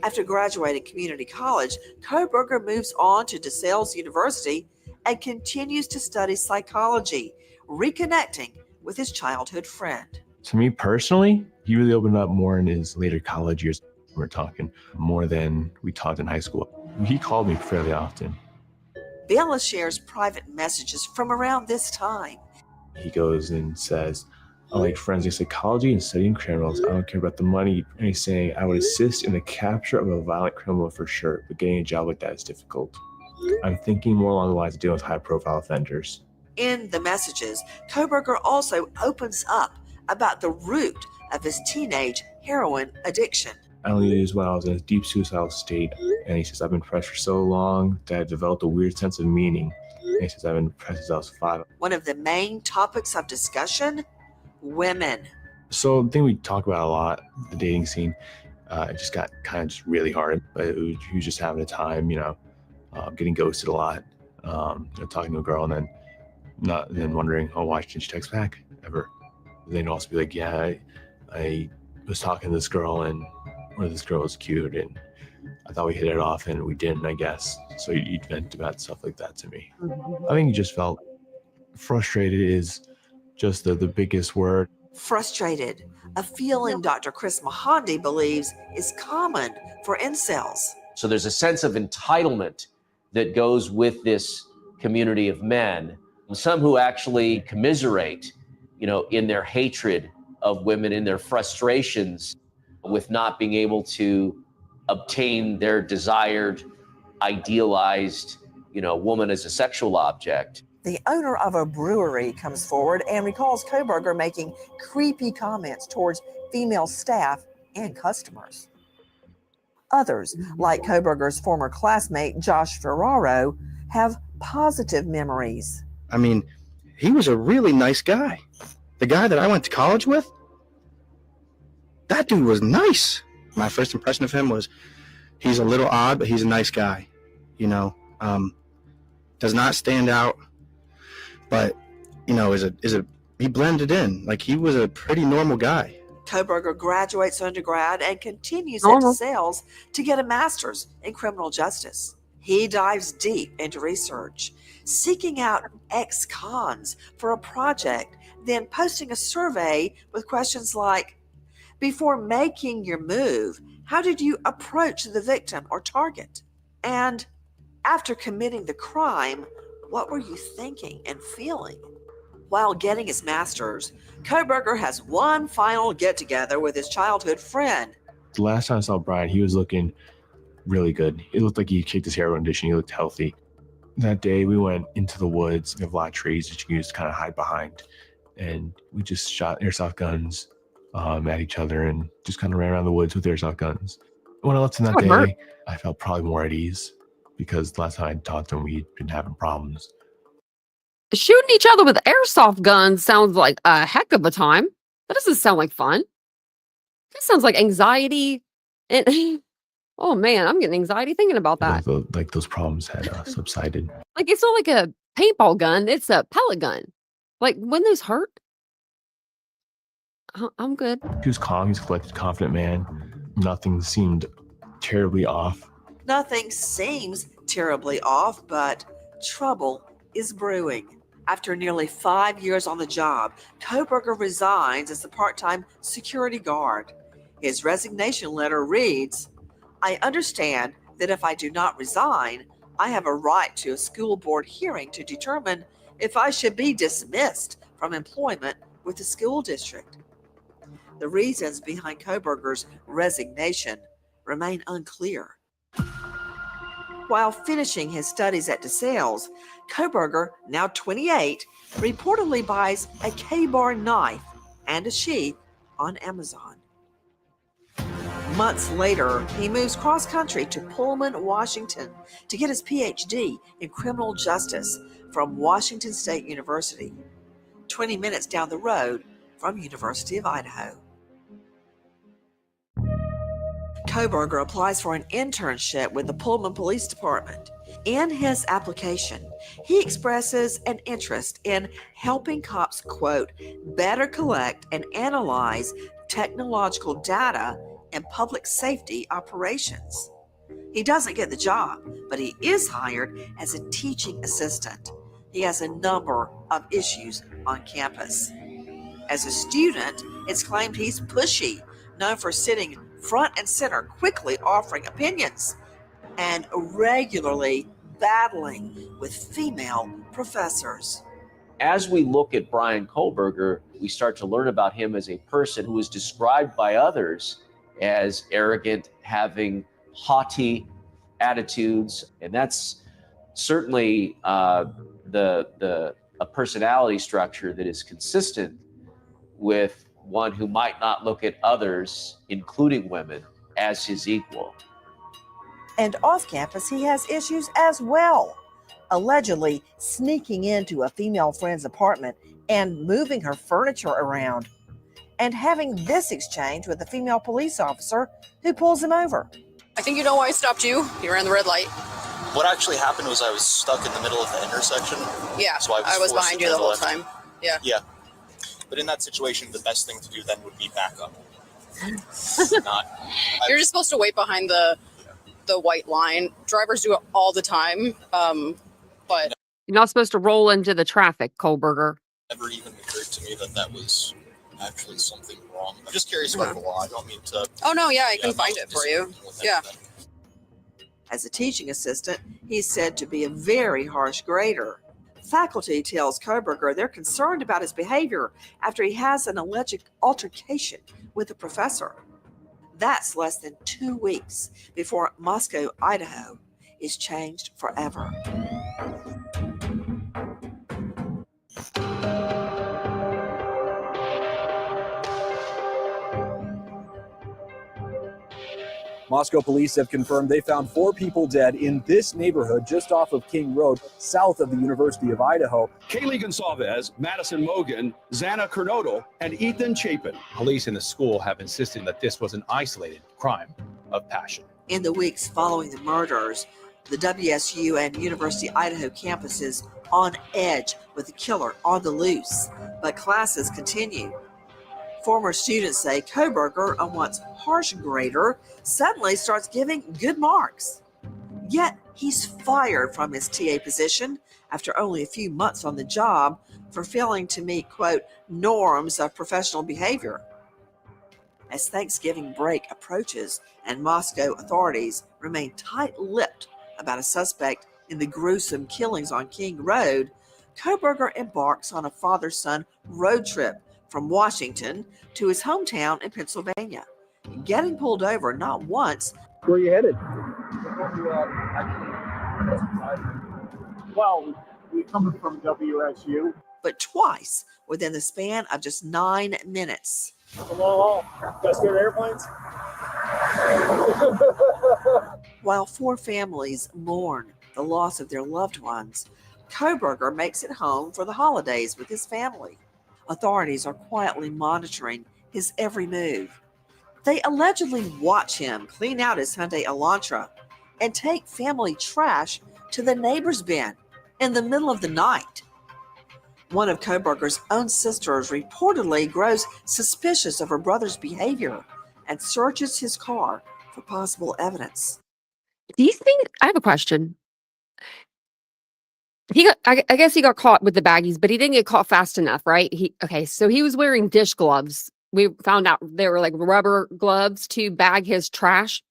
After graduating community college, Kohberger moves on to DeSales University and continues to study psychology, reconnecting with his childhood friend. To me personally, he really opened up more in his later college years. We're talking more than we talked in high school. He called me fairly often. Bella shares private messages from around this time. He goes and says, I like forensic psychology and studying criminals. I don't care about the money. And he's saying, I would assist in the capture of a violent criminal for sure, but getting a job like that is difficult. I'm thinking more along the lines of dealing with high-profile offenders. In the messages, Kohberger also opens up about the root of his teenage heroin addiction. I only used when I was in a deep suicidal state. And he says, I've been depressed for so long that I developed a weird sense of meaning. And he says, I've been depressed since I was 5. One of the main topics of discussion, women. So the thing we talk about a lot, the dating scene, it just got kind of just really hard. But he was just having a time, getting ghosted a lot, talking to a girl and then wondering, oh, why didn't she text back ever? And then also be like, yeah, I was talking to this girl and this girl was cute and I thought we hit it off and we didn't, I guess. So you'd vent about stuff like that to me. I think he just felt frustrated is just the biggest word. Frustrated, a feeling Dr. Chris Mahandi believes is common for incels. So there's a sense of entitlement that goes with this community of men. Some who actually commiserate, in their hatred of women, in their frustrations with not being able to obtain their desired, idealized, woman as a sexual object. The owner of a brewery comes forward and recalls Kohberger making creepy comments towards female staff and customers. Others, like Kohberger's former classmate Josh Ferraro, have positive memories. I mean, he was a really nice guy. The guy that I went to college with, that dude was nice. My first impression of him was he's a little odd, but he's a nice guy. Does not stand out, but he blended in. Like, he was a pretty normal guy. Kohberger graduates undergrad and continues into sales to get a master's in criminal justice. He dives deep into research, seeking out ex-cons for a project, then posting a survey with questions like, before making your move, how did you approach the victim or target? And after committing the crime, what were you thinking and feeling? While getting his master's, Kohberger has one final get-together with his childhood friend. The last time I saw Bryan, he was looking really good. It looked like he kicked his heroin addiction. He looked healthy. That day, we went into the woods. We have a lot of trees that you can just kind of hide behind. And we just shot airsoft guns at each other and just kind of ran around the woods with airsoft guns. When I left him that day, I felt probably more at ease because the last time I talked to him, we'd been having problems. Shooting each other with airsoft guns sounds like a heck of a time. That doesn't sound like fun. That sounds like anxiety. Oh man, I'm getting anxiety thinking about that. Like those problems had subsided. Like, it's not like a paintball gun, it's a pellet gun. Like, when those hurt, I'm good. He was calm, he's a collected, confident man. Nothing seemed terribly off. Nothing seems terribly off, but trouble is brewing. After nearly 5 years on the job, Kohberger resigns as a part-time security guard. His resignation letter reads, I understand that if I do not resign, I have a right to a school board hearing to determine if I should be dismissed from employment with the school district. The reasons behind Kohberger's resignation remain unclear. While finishing his studies at DeSales, Kohberger, now 28, reportedly buys a K-bar knife and a sheath on Amazon. Months later, he moves cross-country to Pullman, Washington to get his PhD in criminal justice from Washington State University, 20 minutes down the road from University of Idaho. Kohberger applies for an internship with the Pullman Police Department. In his application, he expresses an interest in helping cops, quote, better collect and analyze technological data in public safety operations. He doesn't get the job, but he is hired as a teaching assistant. He has a number of issues on campus. As a student, it's claimed he's pushy, known for sitting front and center, quickly offering opinions, and regularly battling with female professors. As we look at Bryan Kohberger, we start to learn about him as a person who is described by others as arrogant, having haughty attitudes, and that's certainly a personality structure that is consistent with one who might not look at others, including women, as his equal. And off campus, he has issues as well, allegedly sneaking into a female friend's apartment and moving her furniture around, and having this exchange with a female police officer who pulls him over. I think you know why I stopped you. You ran the red light. What actually happened was I was stuck in the middle of the intersection. Yeah, so I was behind you the whole time. Yeah. Yeah. But in that situation, the best thing to do then would be back up. You're just supposed to wait behind the white line. Drivers do it all the time. But you're not supposed to roll into the traffic, Kohberger. Never even occurred to me that was actually something wrong. I'm just curious about the law. I don't mean to. Oh no, yeah, I can find it for you. Yeah. As a teaching assistant, he's said to be a very harsh grader. Faculty tells Kohberger they're concerned about his behavior after he has an alleged altercation with a professor. That's less than 2 weeks before Moscow, Idaho is changed forever. Moscow police have confirmed they found 4 people dead in this neighborhood just off of King Road, south of the University of Idaho. Kaylee Gonsalves, Madison Mogan, Xana Kernodle, and Ethan Chapin. Police in the school have insisted that this was an isolated crime of passion. In the weeks following the murders, the WSU and University of Idaho campuses on edge with the killer on the loose, but classes continue. Former students say Kohberger, a once harsh grader, suddenly starts giving good marks. Yet he's fired from his TA position after only a few months on the job for failing to meet, quote, norms of professional behavior. As Thanksgiving break approaches and Moscow authorities remain tight-lipped about a suspect in the gruesome killings on King Road, Kohberger embarks on a father-son road trip from Washington to his hometown in Pennsylvania, getting pulled over not once. Where are you headed? Well, we're coming from WSU. But twice within the span of just 9 minutes. Hello, guys scared of airplanes? While 4 families mourn the loss of their loved ones, Kohberger makes it home for the holidays with his family. Authorities are quietly monitoring his every move. They allegedly watch him clean out his Hyundai Elantra and take family trash to the neighbor's bin in the middle of the night. One of Kohberger's own sisters reportedly grows suspicious of her brother's behavior and searches his car for possible evidence. Do you think, I have a question. I guess he got caught with the baggies, but he didn't get caught fast enough, right? So he was wearing dish gloves. We found out they were like rubber gloves to bag his trash.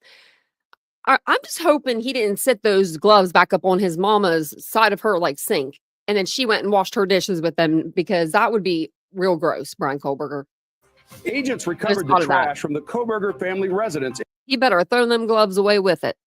I'm just hoping he didn't sit those gloves back up on his mama's side of her like sink, and then she went and washed her dishes with them, because that would be real gross, Bryan Kohberger. Agents recovered the trash from the Kohberger family residence. You better throw them gloves away with it.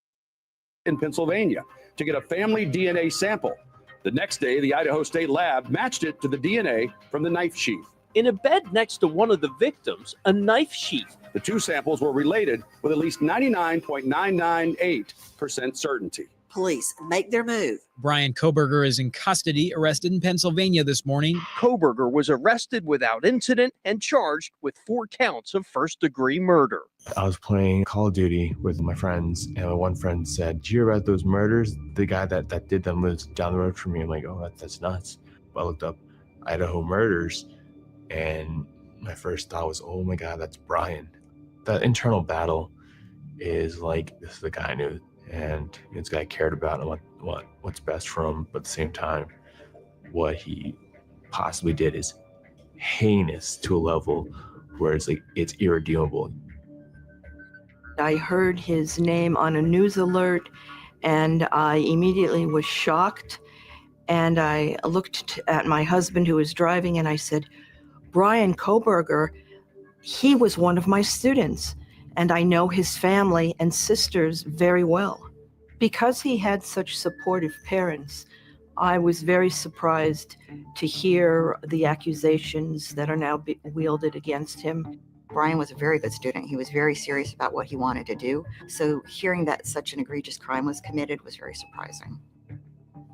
In Pennsylvania to get a family DNA sample. The next day, the Idaho State Lab matched it to the DNA from the knife sheath. In a bed next to one of the victims, a knife sheath. The 2 samples were related with at least 99.998% certainty. Police make their move. Bryan Kohberger is in custody, arrested in Pennsylvania this morning. Kohberger was arrested without incident and charged with 4 counts of first-degree murder. I was playing Call of Duty with my friends, and my one friend said, "Did you hear about those murders? The guy that did them lives down the road from me." I'm like, "Oh, that's nuts." But I looked up Idaho murders, and my first thought was, "Oh my God, that's Bryan." That internal battle is like, this is the guy I knew, and this guy cared about and what's best for him, but at the same time, what he possibly did is heinous to a level where it's like, it's irredeemable. I heard his name on a news alert, and I immediately was shocked. And I looked at my husband who was driving, and I said, Bryan Kohberger, he was one of my students, and I know his family and sisters very well. Because he had such supportive parents, I was very surprised to hear the accusations that are now wielded against him. Bryan was a very good student. He was very serious about what he wanted to do. So hearing that such an egregious crime was committed was very surprising.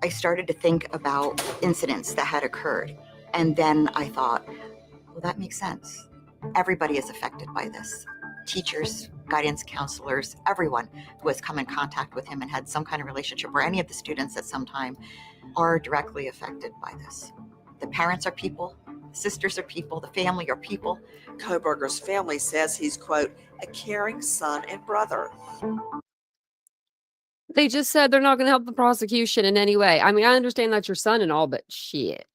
I started to think about incidents that had occurred. And then I thought, well, that makes sense. Everybody is affected by this. Teachers, guidance counselors, everyone who has come in contact with him and had some kind of relationship, or any of the students at some time, are directly affected by this. The parents are people, the sisters are people, the family are people. Kohberger's family says he's, quote, a caring son and brother. They just said they're not going to help the prosecution in any way. I mean, I understand that's your son and all, but shit.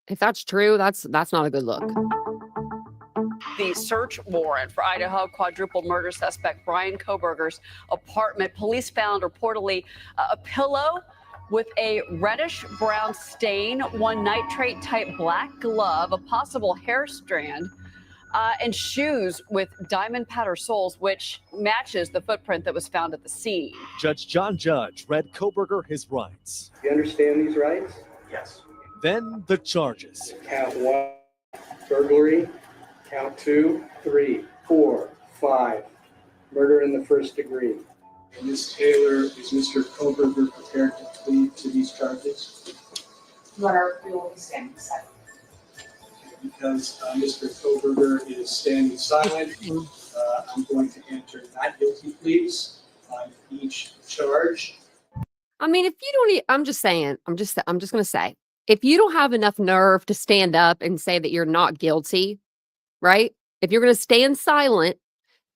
If that's true, that's not a good look. The search warrant for Idaho quadruple murder suspect Bryan Kohberger's apartment. Police found reportedly a pillow with a reddish brown stain, one nitrate type black glove, a possible hair strand, and shoes with diamond pattern soles, which matches the footprint that was found at the scene. Judge John Judge read Kohberger his rights. You understand these rights? Yes. Then the charges. Count 1, burglary. Count 2, 3, 4, 5, murder in the first degree. And Ms. Taylor, is Mr. Kohberger prepared to plead to these charges? What are we will be standing silent? Because Mr. Kohberger is standing silent, I'm going to enter not guilty pleas on each charge. I mean, if you don't, I'm just saying, I'm just going to say, if you don't have enough nerve to stand up and say that you're not guilty, right? If you're going to stand silent,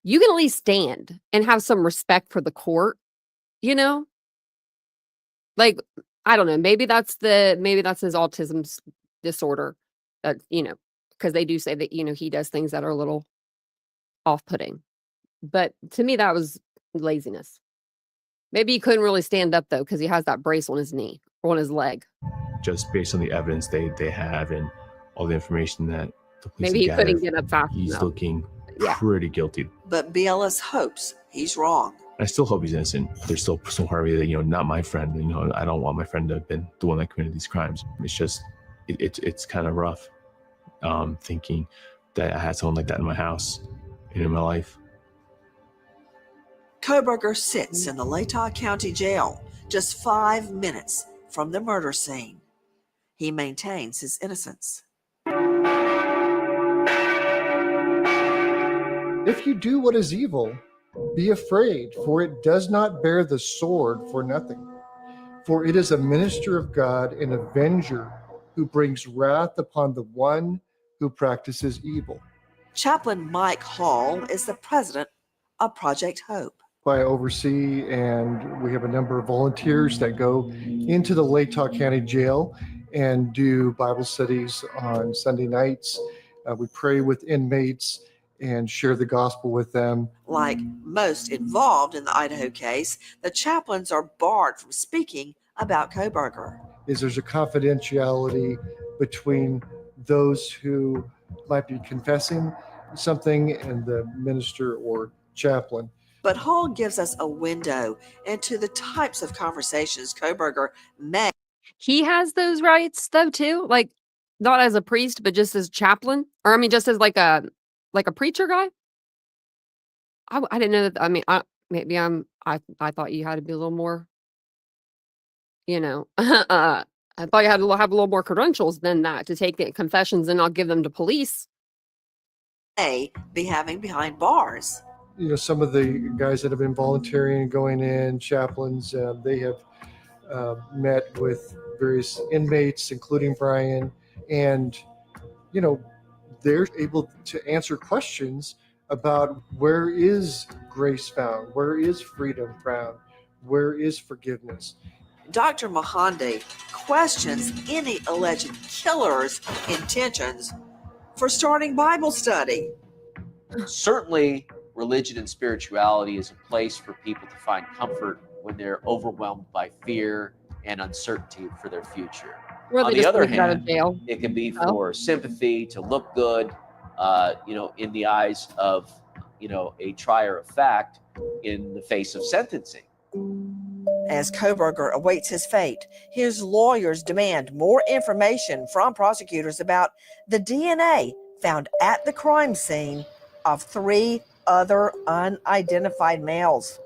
you can at least stand and have some respect for the court, you know? Like, I don't know, maybe that's his autism disorder, you know, because they do say that, you know, he does things that are a little off-putting. But to me, that was laziness. Maybe he couldn't really stand up, though, because he has that brace on his knee or on his leg. Just based on the evidence they have and all the information that the police maybe he gathered, couldn't get up fast he's enough. looking pretty guilty. But BLS hopes he's wrong. I still hope he's innocent. There's still so hard that, you know, not my friend. You know, I don't want my friend to have been the one that committed these crimes. It's just, it's kind of rough thinking that I had someone like that in my house and in my life. Kohberger sits in the Latah County Jail just 5 minutes from the murder scene. He maintains his innocence. If you do what is evil, be afraid, for it does not bear the sword for nothing. For it is a minister of God, an avenger, who brings wrath upon the one who practices evil. Chaplain Mike Hall is the president of Project Hope. I oversee, and we have a number of volunteers that go into the Latah County Jail and do Bible studies on Sunday nights. We pray with inmates and share the gospel with them. Like most involved in the Idaho case, the chaplains are barred from speaking about Kohberger. There's a confidentiality between those who might be confessing something and the minister or chaplain. But Hall gives us a window into the types of conversations Kohberger may. He has those rights, though, too. Like, not as a priest, but just as chaplain. Or, I mean, just as like a preacher guy. I didn't know that. I mean, I thought you had to be a little more, you know, I thought you had to have a little more credentials than that to take the confessions and not give them to police. May be having behind bars. You know, some of the guys that have been volunteering, going in, chaplains, they have met with various inmates, including Bryan, and, you know, they're able to answer questions about where is grace found, where is freedom found, where is forgiveness. Dr. Mahandi questions any alleged killer's intentions for starting Bible study. Certainly, religion and spirituality is a place for people to find comfort when they're overwhelmed by fear and uncertainty for their future. Or On they the just other wanna get out of hand, jail. it can be Oh. for sympathy, to look good, in the eyes of, a trier of fact in the face of sentencing. As Kohberger awaits his fate, his lawyers demand more information from prosecutors about the DNA found at the crime scene of 3 other unidentified males.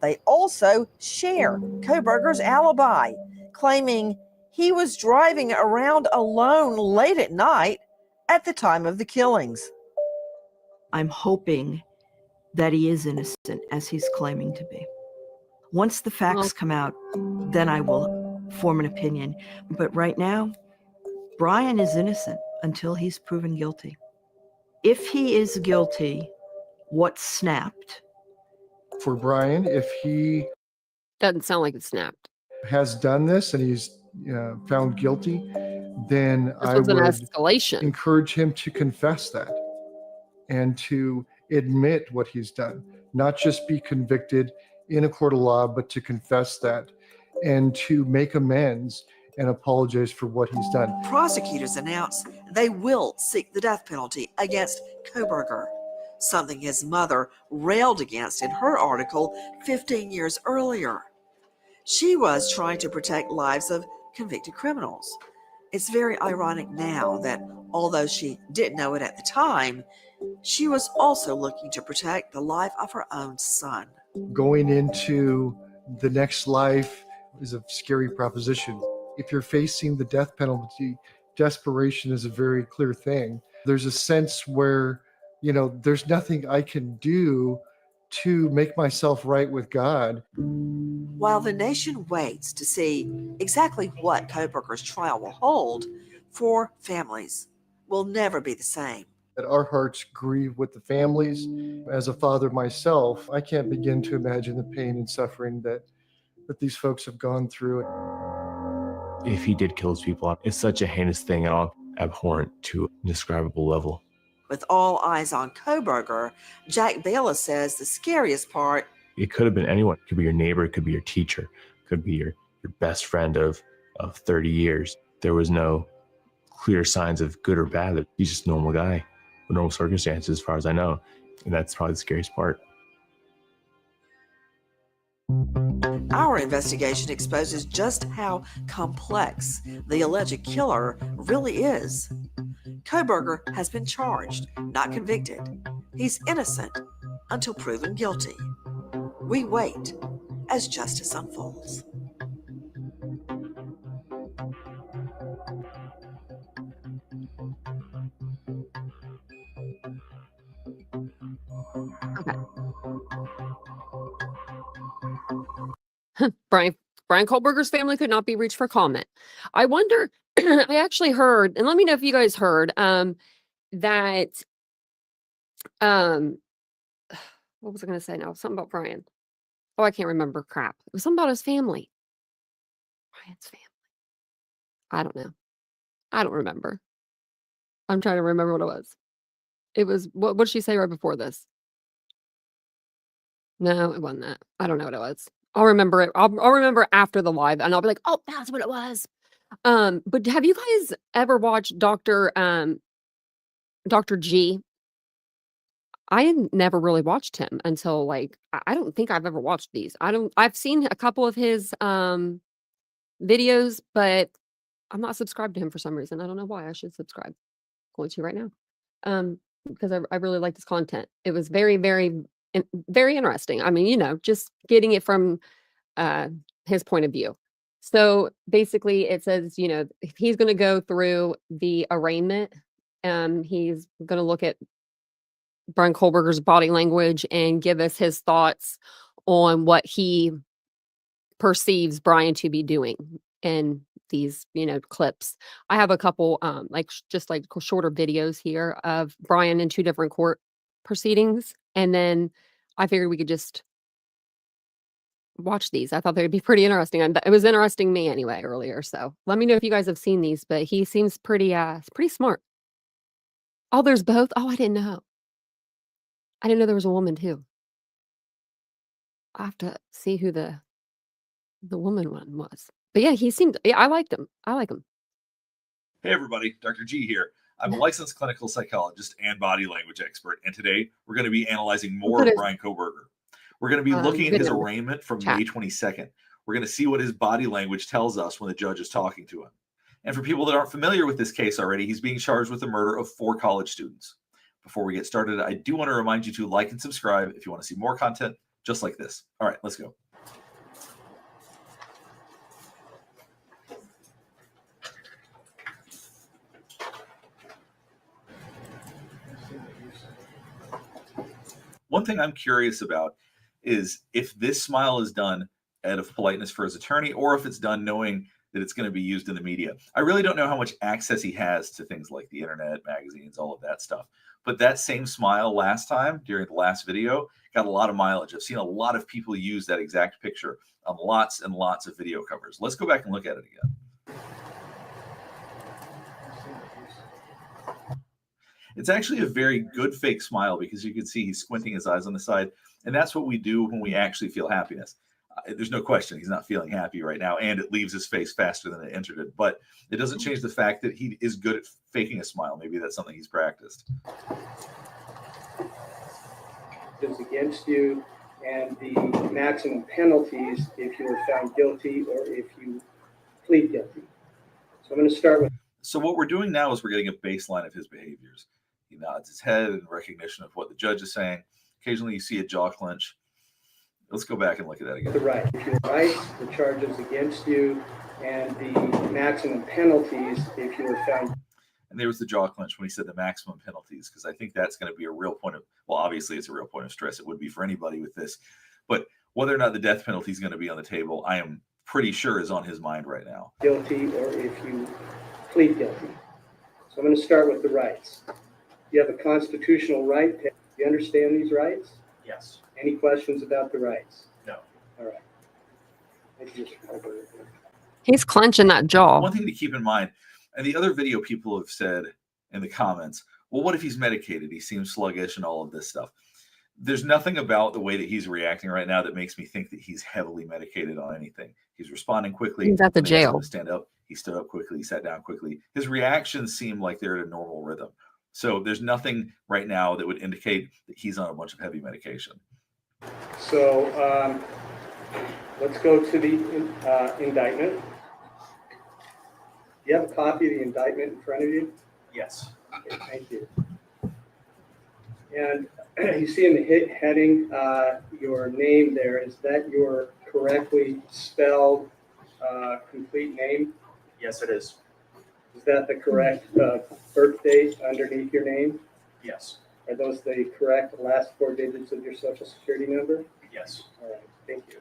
They also share Kohberger's alibi, claiming he was driving around alone late at night at the time of the killings. I'm hoping that he is innocent, as he's claiming to be. Once the facts come out, then I will form an opinion. But right now, Bryan is innocent until he's proven guilty. If he is guilty, what snapped? For Bryan, if he Doesn't sound like it snapped. has done this and he's found guilty, then This I was an would escalation. encourage him to confess that and to admit what he's done, not just be convicted in a court of law, but to confess that and to make amends and apologize for what he's done. Prosecutors announce they will seek the death penalty against Kohberger, something his mother railed against in her article 15 years earlier. She was trying to protect lives of convicted criminals. It's very ironic now that, although she didn't know it at the time, she was also looking to protect the life of her own son. Going into the next life is a scary proposition. If you're facing the death penalty, desperation is a very clear thing. There's a sense where, there's nothing I can do to make myself right with God. While the nation waits to see exactly what Kohberger's trial will hold, for families will never be the same. That our hearts grieve with the families. As a father myself, I can't begin to imagine the pain and suffering that these folks have gone through. If he did kill his people, it's such a heinous thing and all abhorrent to an indescribable level. With all eyes on Kohberger, Jack Bayless says the scariest part. It could have been anyone. It could be your neighbor, it could be your teacher, it could be your best friend of 30 years. There was no clear signs of good or bad. He's just a normal guy with normal circumstances, as far as I know. And that's probably the scariest part. Our investigation exposes just how complex the alleged killer really is. Kohberger has been charged, not convicted. He's innocent until proven guilty. We wait as justice unfolds. Bryan Kohberger's family could not be reached for comment. I wonder, I actually heard, and let me know if you guys heard, that, what was I going to say now? Something about Bryan. Oh, I can't remember. Crap. It was something about his family. Bryan's family. I don't know. I don't remember. I'm trying to remember what it was. It was, what did she say right before this? No, it wasn't that. I don't know what it was. I'll remember it. I'll remember after the live and I'll be like, oh, that's what it was. But have you guys ever watched Dr. G? I had never really watched him until I don't think I've ever watched these. I've seen a couple of his videos, but I'm not subscribed to him for some reason. I don't know why. I should subscribe. Going to right now. Because I really liked his content. It was very, very, very interesting. I mean, just getting it from his point of view. So basically it says, if he's going to go through the arraignment, he's going to look at Bryan Kohberger's body language and give us his thoughts on what he perceives Bryan to be doing in these, clips. I have a couple, just shorter videos here of Bryan in two different proceedings, and then I figured we could just watch these. I thought they would be pretty interesting, and it was interesting me anyway earlier, so let me know if you guys have seen these, but he seems pretty smart. Oh, there's both? Oh, I didn't know. I didn't know there was a woman too. I'll have to see who the woman one was. But yeah, I liked him. I like him. Hey everybody, Dr. G here. I'm a licensed clinical psychologist and body language expert, and today we're going to be analyzing more of Bryan Kohberger. We're going to be looking at his arraignment from May 22nd. We're going to see what his body language tells us when the judge is talking to him. And for people that aren't familiar with this case already, he's being charged with the murder of 4 college students. Before we get started, I do want to remind you to like and subscribe if you want to see more content just like this. All right, let's go. One thing I'm curious about is if this smile is done out of politeness for his attorney or if it's done knowing that it's going to be used in the media. I really don't know how much access he has to things like the internet, magazines, all of that stuff. But that same smile last time during the last video got a lot of mileage. I've seen a lot of people use that exact picture on lots and lots of video covers. Let's go back and look at it again. It's actually a very good fake smile because you can see he's squinting his eyes on the side. And that's what we do when we actually feel happiness. There's no question he's not feeling happy right now, and it leaves his face faster than it entered it. But it doesn't change the fact that he is good at faking a smile. Maybe that's something he's practiced. Is against you, and the maximum penalties if you are found guilty or if you plead guilty. So I'm going to start with. So what we're doing now is we're getting a baseline of his behaviors. He nods his head in recognition of what the judge is saying. Occasionally you see a jaw clench. Let's go back and look at that again. The right. If you're right, the charges against you and the maximum penalties if you are found. And there was the jaw clench when he said the maximum penalties, because I think that's going to be a real point of, well, obviously it's a real point of stress. It would be for anybody with this. But whether or not the death penalty is going to be on the table, I am pretty sure is on his mind right now. Guilty or if you plead guilty. So I'm going to start with the rights. You have a constitutional right. Do you understand these rights? Yes. Any questions about the rights? No. All right. Thank you, Mr. Kohberger. He's clenching that jaw. One thing to keep in mind, and the other video people have said in the comments, well, what if he's medicated? He seems sluggish and all of this stuff. There's nothing about the way that he's reacting right now that makes me think that he's heavily medicated on anything. He's responding quickly. He's at the jail. To stand up. He stood up quickly. He sat down quickly. His reactions seem like they're at a normal rhythm. So there's nothing right now that would indicate that he's on a bunch of heavy medication. So let's go to the indictment. Do you have a copy of the indictment in front of you? Yes. Okay, thank you. And you see in the heading your name there. Is that your correctly spelled complete name? Yes, it is. Is that the correct birth date underneath your name? Yes. Are those the correct last 4 digits of your social security number? Yes. All right, thank you.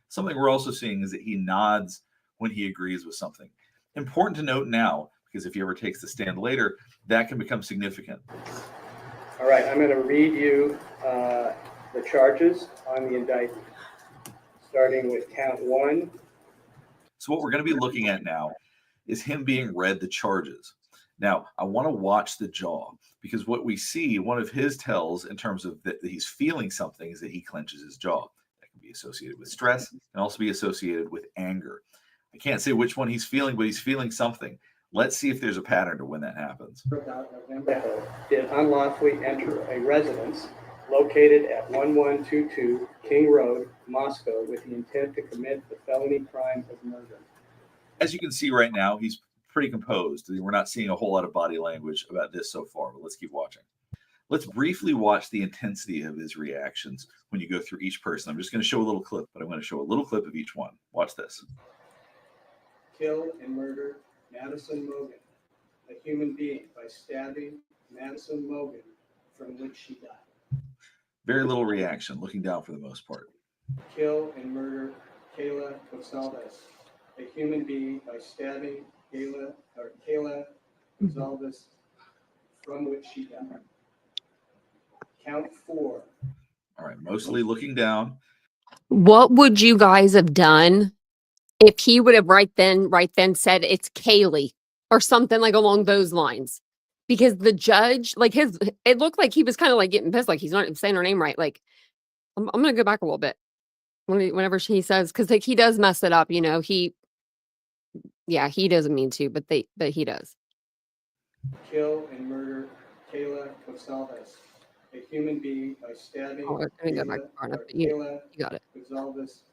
Something we're also seeing is that he nods when he agrees with something. Important to note now, because if he ever takes the stand later, that can become significant. All right, I'm going to read you the charges on the indictment, starting with count 1. So what we're going to be looking at now is him being read the charges. Now, I want to watch the jaw, because what we see, one of his tells in terms of that he's feeling something is that he clenches his jaw. That can be associated with stress and also be associated with anger. I can't say which one he's feeling, but he's feeling something. Let's see if there's a pattern to when that happens. Did unlawfully enter a residence located at 1122 King Road, Moscow, with the intent to commit the felony crime of murder. As you can see right now, he's pretty composed. We're not seeing a whole lot of body language about this so far, but let's keep watching. Let's briefly watch the intensity of his reactions when you go through each person. I'm just going to show a little clip, but I'm going to show a little clip of each one. Watch this. Kill and murder Madison Mogan, a human being, by stabbing Madison Mogan, from which she died. Very little reaction, looking down for the most part. Kill and murder Kayla Gonzalez, a human being, by stabbing Kayla Gonzalez, from which she died. Count 4. All right, mostly looking down. What would you guys have done if he would have right then said it's Kaylee or something like along those lines? Because the judge, like it looked like he was kind of like getting pissed, like he's not saying her name right. Like, I'm gonna go back a little bit whenever he says, because like he does mess it up, you know. He doesn't mean to, but he does. Kill and murder Kayla Gonzalez, a human being, by stabbing Oh, I didn't go back far enough, but you got it. Gonzalez,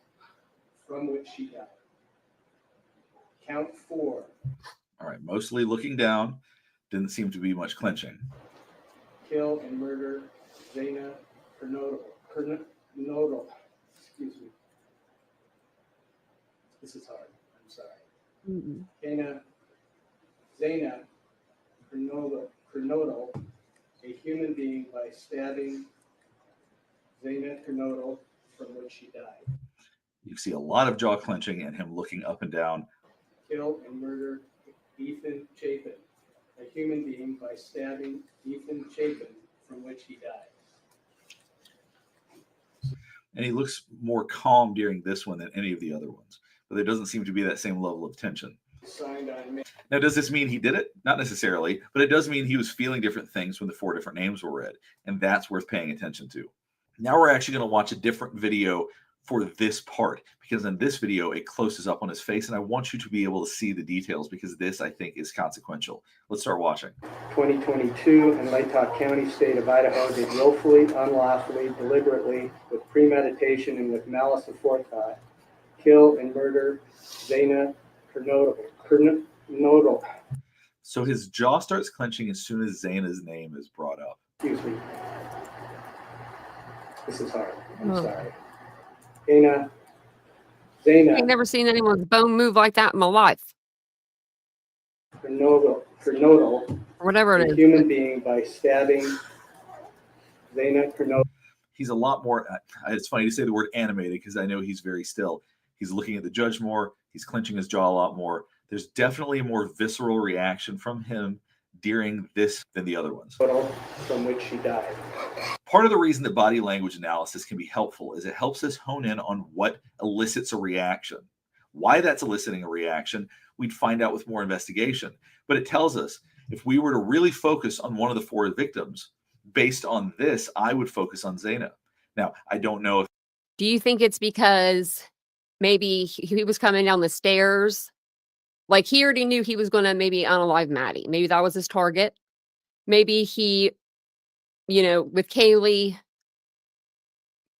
from which she died. Count 4. All right, mostly looking down. Didn't seem to be much clenching. Kill and murder Zana Kernodle. Excuse me. This is hard. I'm sorry. Zana Kernodle, a human being, by stabbing Zana Kernodle, from which she died. You see a lot of jaw clenching and him looking up and down. Kill and murder Ethan Chapin, a human being, by stabbing Ethan Chapin, from which he died. And he looks more calm during this one than any of the other ones. But there doesn't seem to be that same level of tension. Signed on May. Now, does this mean he did it? Not necessarily, but it does mean he was feeling different things when the 4 different names were read. And that's worth paying attention to. Now we're actually going to watch a different video for this part, because in this video, it closes up on his face. And I want you to be able to see the details, because this, I think, is consequential. Let's start watching. 2022 in Latah County, state of Idaho, did willfully, unlawfully, deliberately, with premeditation and with malice aforethought, kill and murder Zana Kernodle. So his jaw starts clenching as soon as Zana's name is brought up. Excuse me. This is hard. I'm Oh. sorry. Zana I've never seen anyone's bone move like that in my life. Kernodle, Or whatever it a is. human being, by stabbing Zana Kernodle. He's a lot more, it's funny to say the word animated, because I know he's very still. He's looking at the judge more. He's clenching his jaw a lot more. There's definitely a more visceral reaction from him during this than the other ones. From which she died. Part of the reason that body language analysis can be helpful is it helps us hone in on what elicits a reaction. Why that's eliciting a reaction, we'd find out with more investigation. But it tells us if we were to really focus on one of the 4 victims, based on this, I would focus on Zana. Now, I don't know if... Do you think it's because maybe he was coming down the stairs? Like he already knew he was going to maybe unalive Maddie. Maybe that was his target. Maybe he, with Kaylee,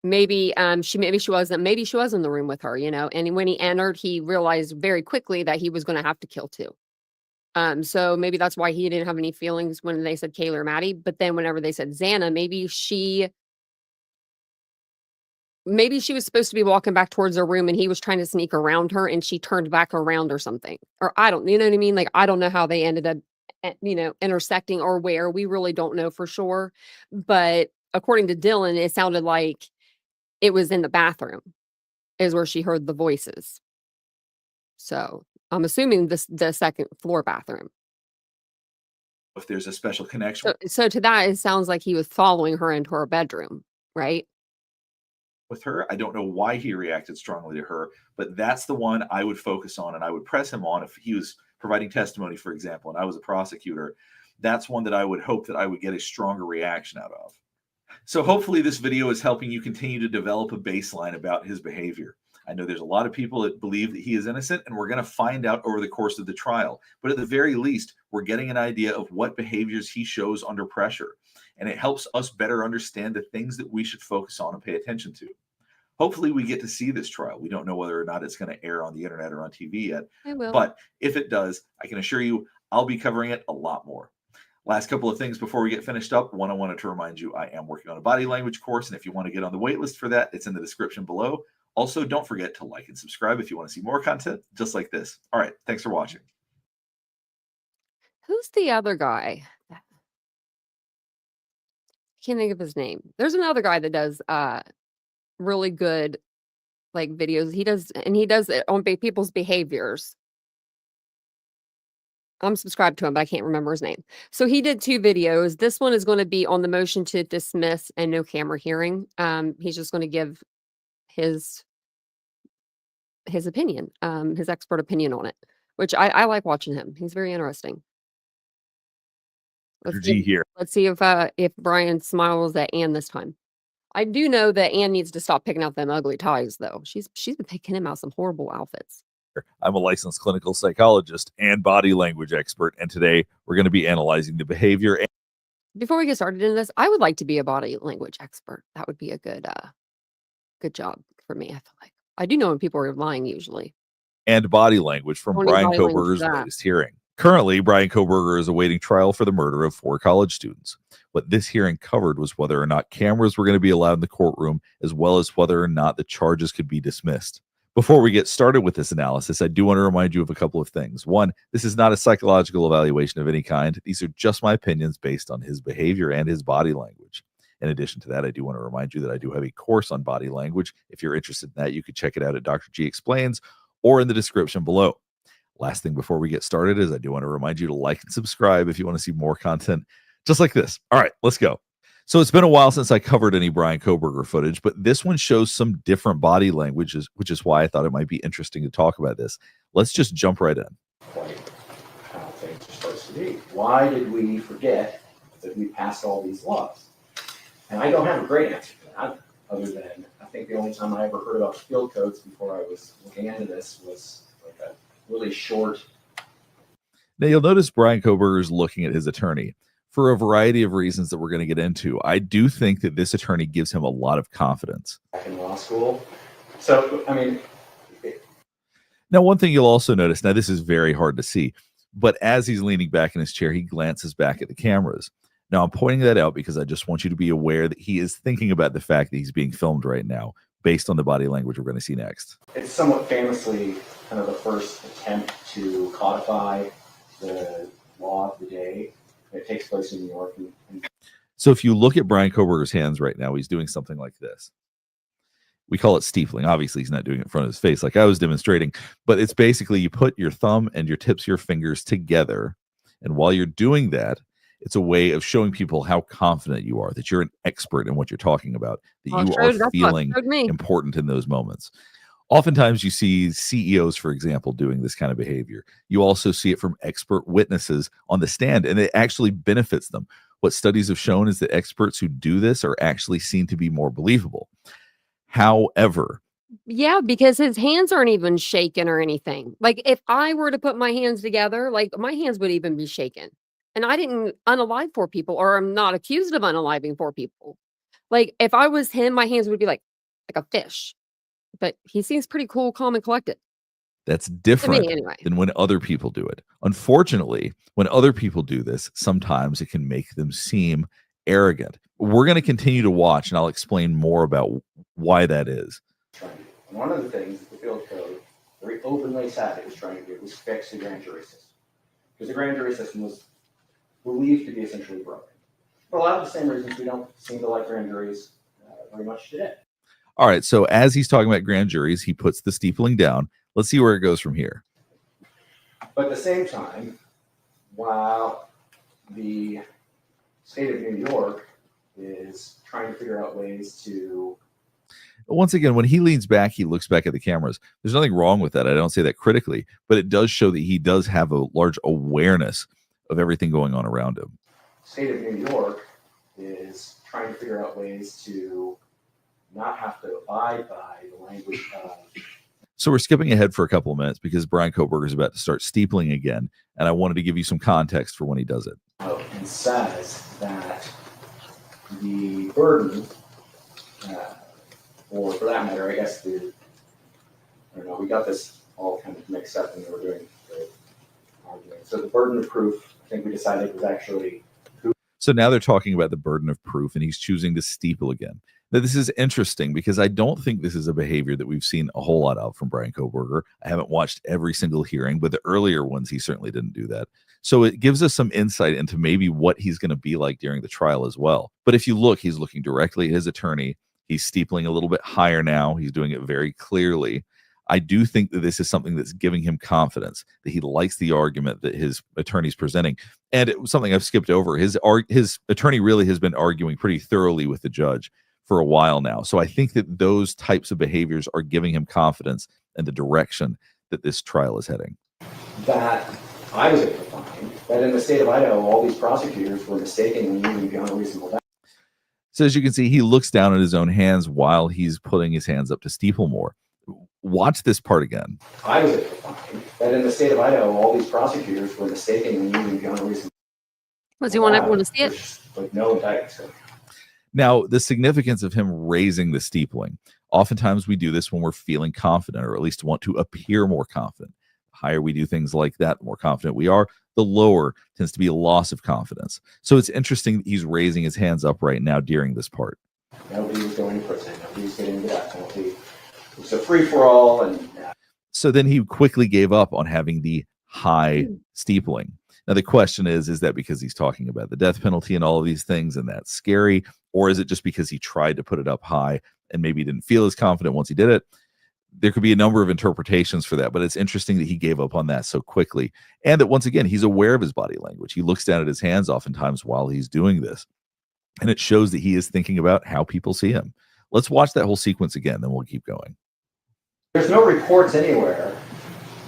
maybe she wasn't in the room with her, and when he entered, he realized very quickly that he was going to have to kill 2. So maybe that's why he didn't have any feelings when they said Kaylee or Maddie. But then whenever they said Zana, maybe she was supposed to be walking back towards her room and he was trying to sneak around her and she turned back around or something. Or you know what I mean? Like, I don't know how they ended up, intersecting or where. We really don't know for sure. But according to Dylan, it sounded like it was in the bathroom is where she heard the voices. So I'm assuming the 2nd floor bathroom. If there's a special connection. So to that, it sounds like he was following her into her bedroom, right? With her, I don't know why he reacted strongly to her, but that's the one I would focus on and I would press him on if he was providing testimony, for example, and I was a prosecutor. That's one that I would hope that I would get a stronger reaction out of. So hopefully this video is helping you continue to develop a baseline about his behavior. I know there's a lot of people that believe that he is innocent, and we're going to find out over the course of the trial. But at the very least, we're getting an idea of what behaviors he shows under pressure. And it helps us better understand the things that we should focus on and pay attention to. Hopefully we get to see this trial. We don't know whether or not it's going to air on the internet or on TV yet. It will. But if it does, I can assure you I'll be covering it a lot more. Last couple of things before we get finished up. One, I wanted to remind you I am working on a body language course, and if you want to get on the wait list for that, it's in the description below. Also, don't forget to like and subscribe if you want to see more content just like this. All right, thanks for watching. Who's the other guy? I can't think of his name. There's another guy that does really good like videos. He does it on people's behaviors. I'm subscribed to him, but I can't remember his name. So he did 2 videos. This one is going to be on the motion to dismiss and no camera hearing. He's just going to give his opinion, his expert opinion on it, which I like watching him. He's very interesting. Dr. G here. Let's see if Bryan smiles at Ann this time. I do know that Ann needs to stop picking out them ugly ties, though. She's been picking him out some horrible outfits. I'm a licensed clinical psychologist and body language expert, and today we're going to be analyzing the behavior. Before we get started in this, I would like to be a body language expert. That would be a good job for me. I feel like I do know when people are lying usually. And body language from Bryan Kohberger's latest hearing. Currently, Bryan Kohberger is awaiting trial for the murder of 4 college students. What this hearing covered was whether or not cameras were going to be allowed in the courtroom, as well as whether or not the charges could be dismissed. Before we get started with this analysis, I do want to remind you of a couple of things. One, this is not a psychological evaluation of any kind. These are just my opinions based on his behavior and his body language. In addition to that, I do want to remind you that I do have a course on body language. If you're interested in that, you can check it out at Dr. G Explains or in the description below. Last thing before we get started is I do want to remind you to like and subscribe if you want to see more content just like this. All right, let's go. So it's been a while since I covered any Bryan Kohberger footage, but this one shows some different body languages, which is why I thought it might be interesting to talk about this. Let's just jump right in. Quite how things are supposed to be. Why did we forget that we passed all these laws? And I don't have a great answer to that, other than I think the only time I ever heard about field codes before I was looking into this was like a really short. Now you'll notice Bryan Kohberger is looking at his attorney for a variety of reasons that we're going to get into. I do think that this attorney gives him a lot of confidence. Back in law school. So, I mean. Now, one thing you'll also notice, now this is very hard to see, but as he's leaning back in his chair, he glances back at the cameras. Now, I'm pointing that out because I just want you to be aware that he is thinking about the fact that he's being filmed right now based on the body language we're going to see next. It's somewhat famously kind of the first attempt to codify the law of the day. It takes place in New York. So if you look at Bryan Kohberger's hands right now, he's doing something like this. We call it steepling. Obviously, he's not doing it in front of his face like I was demonstrating, but it's basically you put your thumb and your tips of your fingers together. And while you're doing that, it's a way of showing people how confident you are, that you're an expert in what you're talking about, that you are feeling important in those moments. Oftentimes you see CEOs, for example, doing this kind of behavior. You also see it from expert witnesses on the stand, and it actually benefits them. What studies have shown is that experts who do this are actually seen to be more believable. However, yeah, because his hands aren't even shaking or anything. Like if I were to put my hands together, like my hands would even be shaken. And I didn't unalive 4 people, or I'm not accused of unaliving 4 people. Like if I was him, my hands would be like a fish. But he seems pretty cool, calm, and collected. That's different than when other people do it. Unfortunately, when other people do this, sometimes it can make them seem arrogant. We're going to continue to watch, and I'll explain more about why that is. One of the things that the field code very openly said it was trying to do was fix the grand jury system. Because the grand jury system was believed to be essentially broken. For a lot of the same reasons we don't seem to like grand juries very much today. All right, so as he's talking about grand juries, he puts the steepling down. Let's see where it goes from here. But at the same time, while the state of New York is trying to figure out ways to... Once again, when he leans back, he looks back at the cameras. There's nothing wrong with that. I don't say that critically, but it does show that he does have a large awareness of everything going on around him. State of New York is trying to figure out ways to not have to abide by the language of... So we're skipping ahead for a couple of minutes because Bryan Kohberger is about to start steepling again, and I wanted to give you some context for when he does it. And says that the burden, or for that matter, I guess I don't know, we got this all kind of mixed up when we were doing the argument. So the burden of proof, I think we decided was actually... So now they're talking about the burden of proof, and he's choosing to steeple again. Now, this is interesting because I don't think this is a behavior that we've seen a whole lot of from Bryan Kohberger. I haven't watched every single hearing, but the earlier ones, he certainly didn't do that. So it gives us some insight into maybe what he's going to be like during the trial as well. But if you look, he's looking directly at his attorney. He's steepling a little bit higher now. He's doing it very clearly. I do think that this is something that's giving him confidence, that he likes the argument that his attorney's presenting. And it was something I've skipped over. His attorney really has been arguing pretty thoroughly with the judge for a while now. So I think that those types of behaviors are giving him confidence in the direction that this trial is heading. That I was able to find that in the state of Idaho, all these prosecutors were mistakenly moving beyond a reasonable doubt. So as you can see, he looks down at his own hands while he's putting his hands up to steeple more. Watch this part again. I was able to find that in the state of Idaho, all these prosecutors were mistakenly moving beyond a reasonable doubt. Does he want everyone to see it? Like no indictment. Now, the significance of him raising the steepling. Oftentimes we do this when we're feeling confident, or at least want to appear more confident. The higher we do things like that, the more confident we are, the lower tends to be a loss of confidence. So it's interesting that he's raising his hands up right now during this part. Nobody was going to prison. Nobody was getting the death penalty. It was a free-for-all. And so then he quickly gave up on having the high steepling. Now, the question is that because he's talking about the death penalty and all of these things, and that's scary, or is it just because he tried to put it up high and maybe didn't feel as confident once he did it? There could be a number of interpretations for that, but it's interesting that he gave up on that so quickly. And that, once again, he's aware of his body language. He looks down at his hands oftentimes while he's doing this. And it shows that he is thinking about how people see him. Let's watch that whole sequence again, then we'll keep going. there's no reports anywhere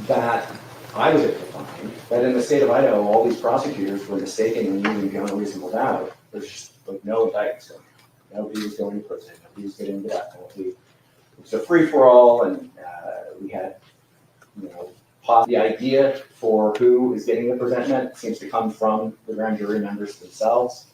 that I was able to find that in the state of Idaho, all these prosecutors were mistakenly moving beyond a reasonable doubt. There's just like no indictments. Nobody was going to prison. Nobody was getting the death penalty. It was a free-for-all, and we had, the idea for who is getting the presentment seems to come from the grand jury members themselves.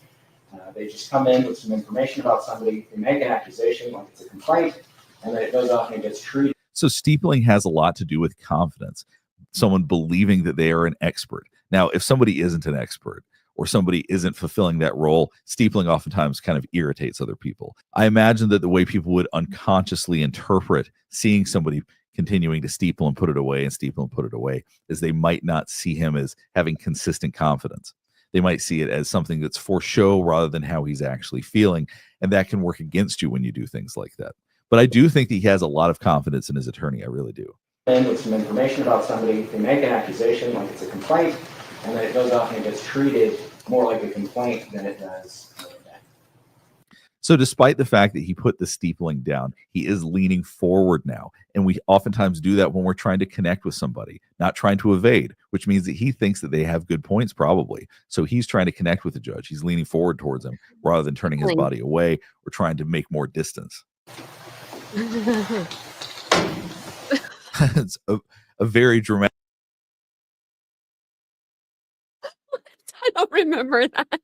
They just come in with some information about somebody, they make an accusation like it's a complaint, and then it goes off and it gets treated. So steepling has a lot to do with confidence, someone believing that they are an expert. Now, if somebody isn't an expert or somebody isn't fulfilling that role, steepling oftentimes kind of irritates other people. I imagine that the way people would unconsciously interpret seeing somebody continuing to steeple and put it away and steeple and put it away is they might not see him as having consistent confidence. They might see it as something that's for show rather than how he's actually feeling. And that can work against you when you do things like that. But I do think that he has a lot of confidence in his attorney. I really do. And with some information about somebody, they make an accusation like it's a complaint, and then it goes off and it gets treated more like a complaint than it does. So despite the fact that he put the steepling down, he is leaning forward now. And we oftentimes do that when we're trying to connect with somebody, not trying to evade, which means that he thinks that they have good points probably. So he's trying to connect with the judge. He's leaning forward towards him rather than turning his body away or trying to make more distance. It's a very dramatic. I don't remember that.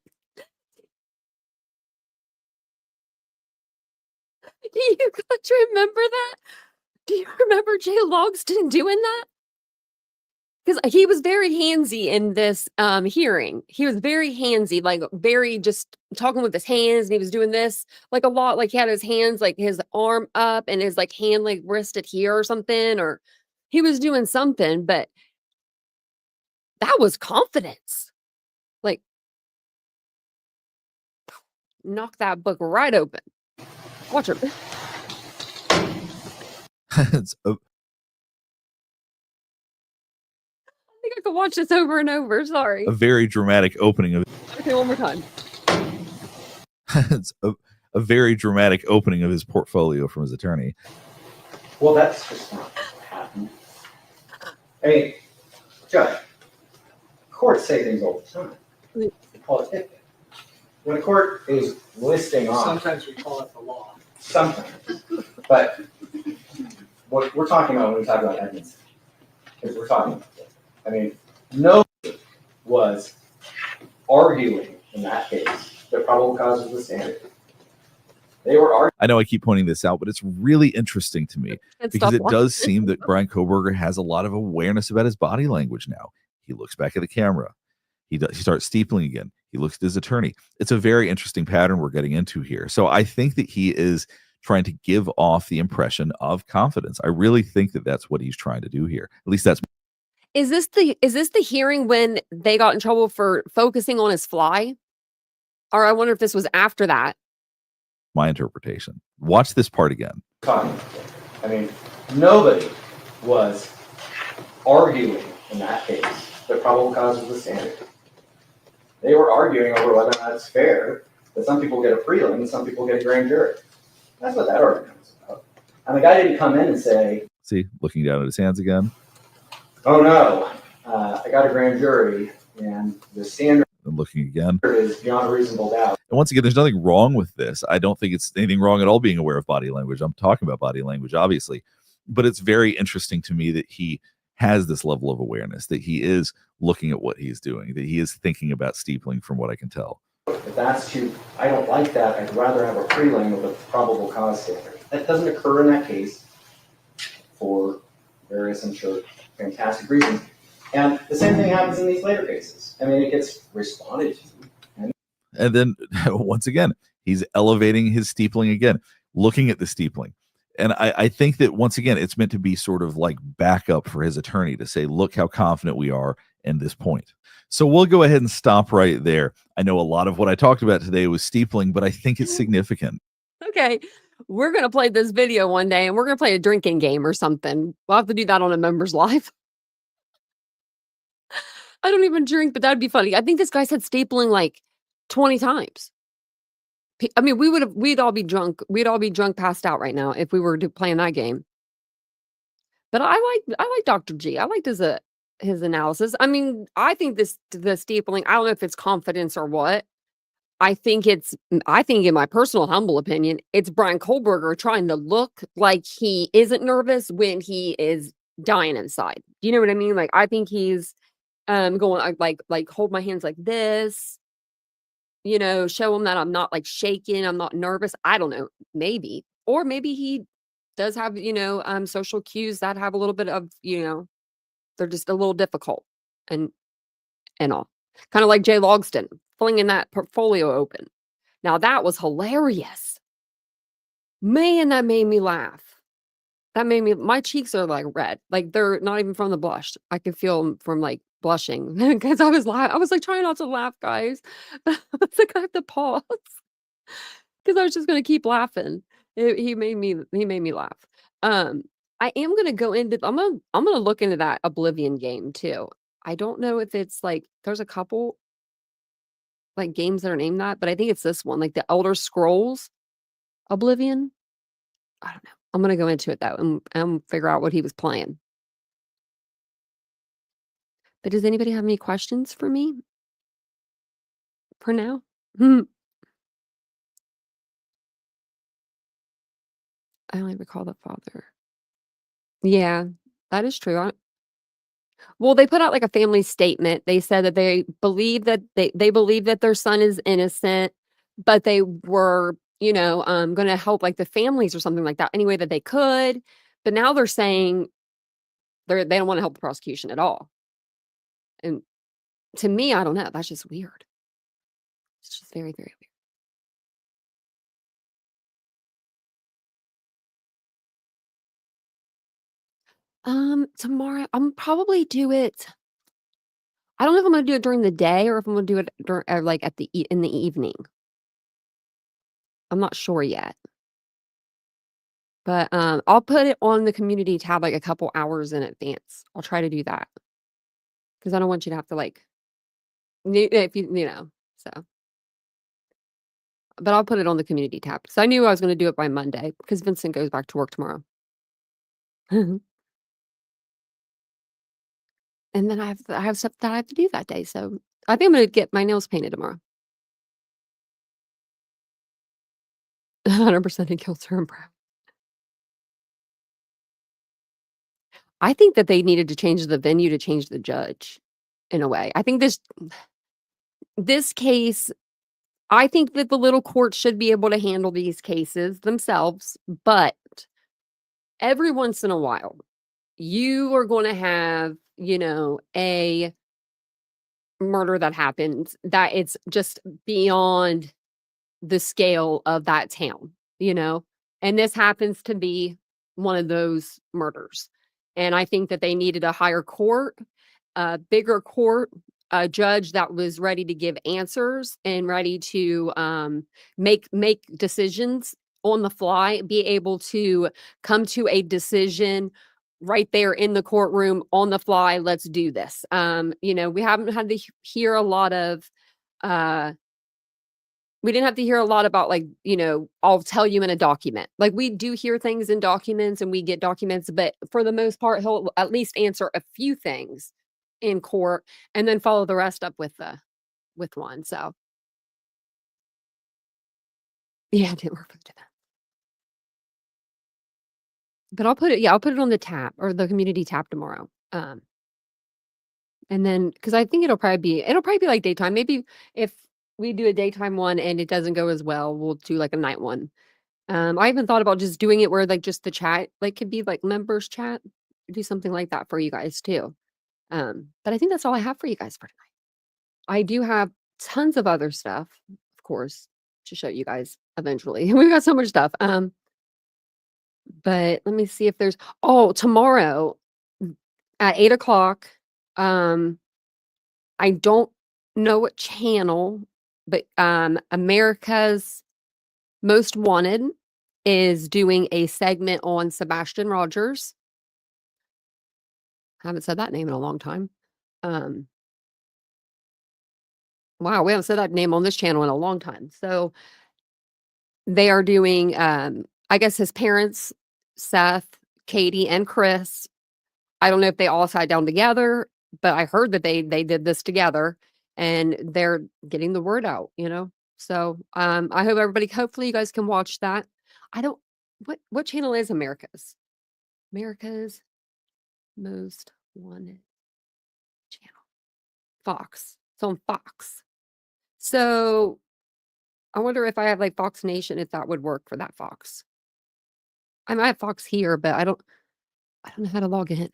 Do you guys remember that? Do you remember Jay Logston doing that? Because he was very handsy in this hearing. He was very handsy, like very just talking with his hands, and he was doing this like a lot. Like he had his hands, like his arm up, and his like hand like rested here or something, or he was doing something. But that was confidence. Like knock that book right open. Watch him. It's I think I could watch this over and over. Sorry. a very dramatic opening of. Okay, one more time. It's a very dramatic opening of his portfolio from his attorney. Well, that's just not what happened. I mean, Judge, courts say things all the time. They call it nitpick. When a court is listing off. Sometimes we call it the law. Sometimes. But what we're talking about when we talk about evidence is we're talking about this. I mean, nobody was arguing in that case that probable cause was the standard. They were arguing. I know I keep pointing this out, but it's really interesting to me because it does seem that Bryan Kohberger has a lot of awareness about his body language now. He looks back at the camera. He starts steepling again. He looks at his attorney. It's a very interesting pattern we're getting into here. So I think that he is trying to give off the impression of confidence. I really think that that's what he's trying to do here. At least that's. Is this the hearing when they got in trouble for focusing on his fly? Or I wonder if this was after that. My interpretation. Watch this part again. I mean, nobody was arguing in that case that probable cause was the standard. They were arguing over whether or not it's fair that some people get a prelim and some people get a grand jury. That's what that argument was about. And the guy didn't come in and say, see, looking down at his hands again. Oh no, I got a grand jury and the standard And looking again. is beyond a reasonable doubt. And once again, there's nothing wrong with this. I don't think it's anything wrong at all being aware of body language. I'm talking about body language, obviously. But it's very interesting to me that he has this level of awareness, that he is looking at what he's doing, that he is thinking about steepling from what I can tell. If that's too, I don't like that. I'd rather have a prelim with a probable cause standard. That doesn't occur in that case for various, I'm sure, fantastic reasons. And the same thing happens in these later cases. I mean, it gets responded to. And then once again, he's elevating his steepling again, looking at the steepling. And I think that once again, it's meant to be sort of like backup for his attorney to say, look how confident we are in this point. So we'll go ahead and stop right there. I know a lot of what I talked about today was steepling, but I think it's significant. Okay. We're going to play this video one day and we're going to play a drinking game or something. We'll have to do that on a members live. I don't even drink, but that'd be funny. I think this guy said stapling like 20 times. I mean, we'd all be drunk. We'd all be drunk, passed out right now if we were playing that game. But I like Dr. G. I liked his analysis. I mean, I think the stapling, I don't know if it's confidence or what. I think in my personal humble opinion, it's Bryan Kohberger trying to look like he isn't nervous when he is dying inside. Do you know what I mean? Like, I think he's going like hold my hands like this, you know, show him that I'm not like shaking, I'm not nervous. I don't know, maybe. Or maybe he does have, you know, social cues that have a little bit of, you know, they're just a little difficult and all. Kind of like Jay Logston flinging that portfolio open. Now that was hilarious. Man, that made me laugh. That made me, my cheeks are like red. Like they're not even from the blush. I could feel them from like blushing because I was like trying not to laugh, guys. I was like, I have to pause because I was just going to keep laughing. He made me laugh. I am going to go into, I'm going to look into that Oblivion game too. I don't know if it's like, there's a couple like games that are named that, but I think it's this one, like the Elder Scrolls Oblivion. I don't know. I'm going to go into it though and figure out what he was playing. But does anybody have any questions for me for now? I only recall the father. Yeah, that is true. Well, they put out like a family statement. They said that they believe that they believe that their son is innocent, but they were, you know, going to help like the families or something like that any way that they could. But now they're saying they don't want to help the prosecution at all. And to me, I don't know. That's just weird. It's just very, very weird. Tomorrow I'm probably do it. I don't know if I'm going to do it during the day or if I'm going to do it like in the evening. I'm not sure yet. But I'll put it on the community tab like a couple hours in advance. I'll try to do that. Because I don't want you to have to like, if you know, so. But I'll put it on the community tab. Because I knew I was going to do it by Monday. Because Vincent goes back to work tomorrow. And then I have stuff that I have to do that day. So I think I'm going to get my nails painted tomorrow. 100% in kilter and brown. I think that they needed to change the venue to change the judge in a way. I think this case, I think that the little court should be able to handle these cases themselves. But every once in a while, you are going to have, you know, a murder that happens that it's just beyond the scale of that town, you know, and this happens to be one of those murders. And I think that they needed a higher court, a bigger court, a judge that was ready to give answers and ready to make decisions on the fly, be able to come to a decision right there in the courtroom on the fly. Let's do this. We haven't had to hear a lot of, we didn't have to hear a lot about like, I'll tell you in a document. Like we do hear things in documents and we get documents, but for the most part, he'll at least answer a few things in court and then follow the rest up with one. So yeah, it didn't work for that. But I'll put it on the tab or the community tab tomorrow. And then because I think it'll probably be like daytime. Maybe if we do a daytime one and it doesn't go as well, we'll do like a night one. I even thought about just doing it where like just the chat like could be like members chat. Do something like that for you guys too. But I think that's all I have for you guys for tonight. I do have tons of other stuff, of course, to show you guys eventually. We've got so much stuff. But let me see if there's tomorrow at 8:00. I don't know what channel, but America's Most Wanted is doing a segment on Sebastian Rogers. I haven't said that name in a long time. Wow, we haven't said that name on this channel in a long time. So they are doing, I guess his parents, Seth, Katie, and Chris. I don't know if they all sat down together, but I heard that they did this together and they're getting the word out, So I hope hopefully you guys can watch that. What channel is America's? America's Most Wanted channel. Fox. It's on Fox. So I wonder if I have like Fox Nation, if that would work for that Fox. I might have Fox here, but I don't know how to log in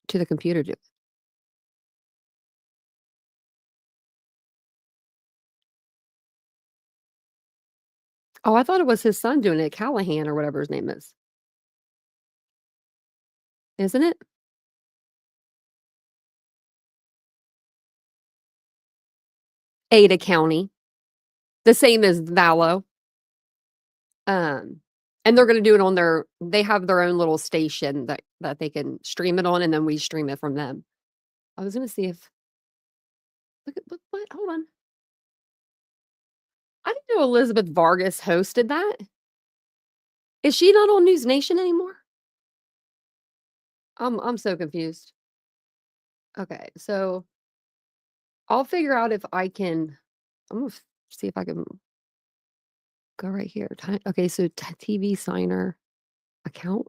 to the computer to. Oh, I thought it was his son doing it, Callahan or whatever his name is. Isn't it? Ada County. The same as Vallow. And they're going to do it they have their own little station that they can stream it on, and then we stream it from them. I was going to see if, what, hold on. I didn't know Elizabeth Vargas hosted that. Is she not on News Nation anymore? I'm so confused. Okay, so I'll figure out if I can, I'm going to see if I can go right here. Okay, so TV signer account.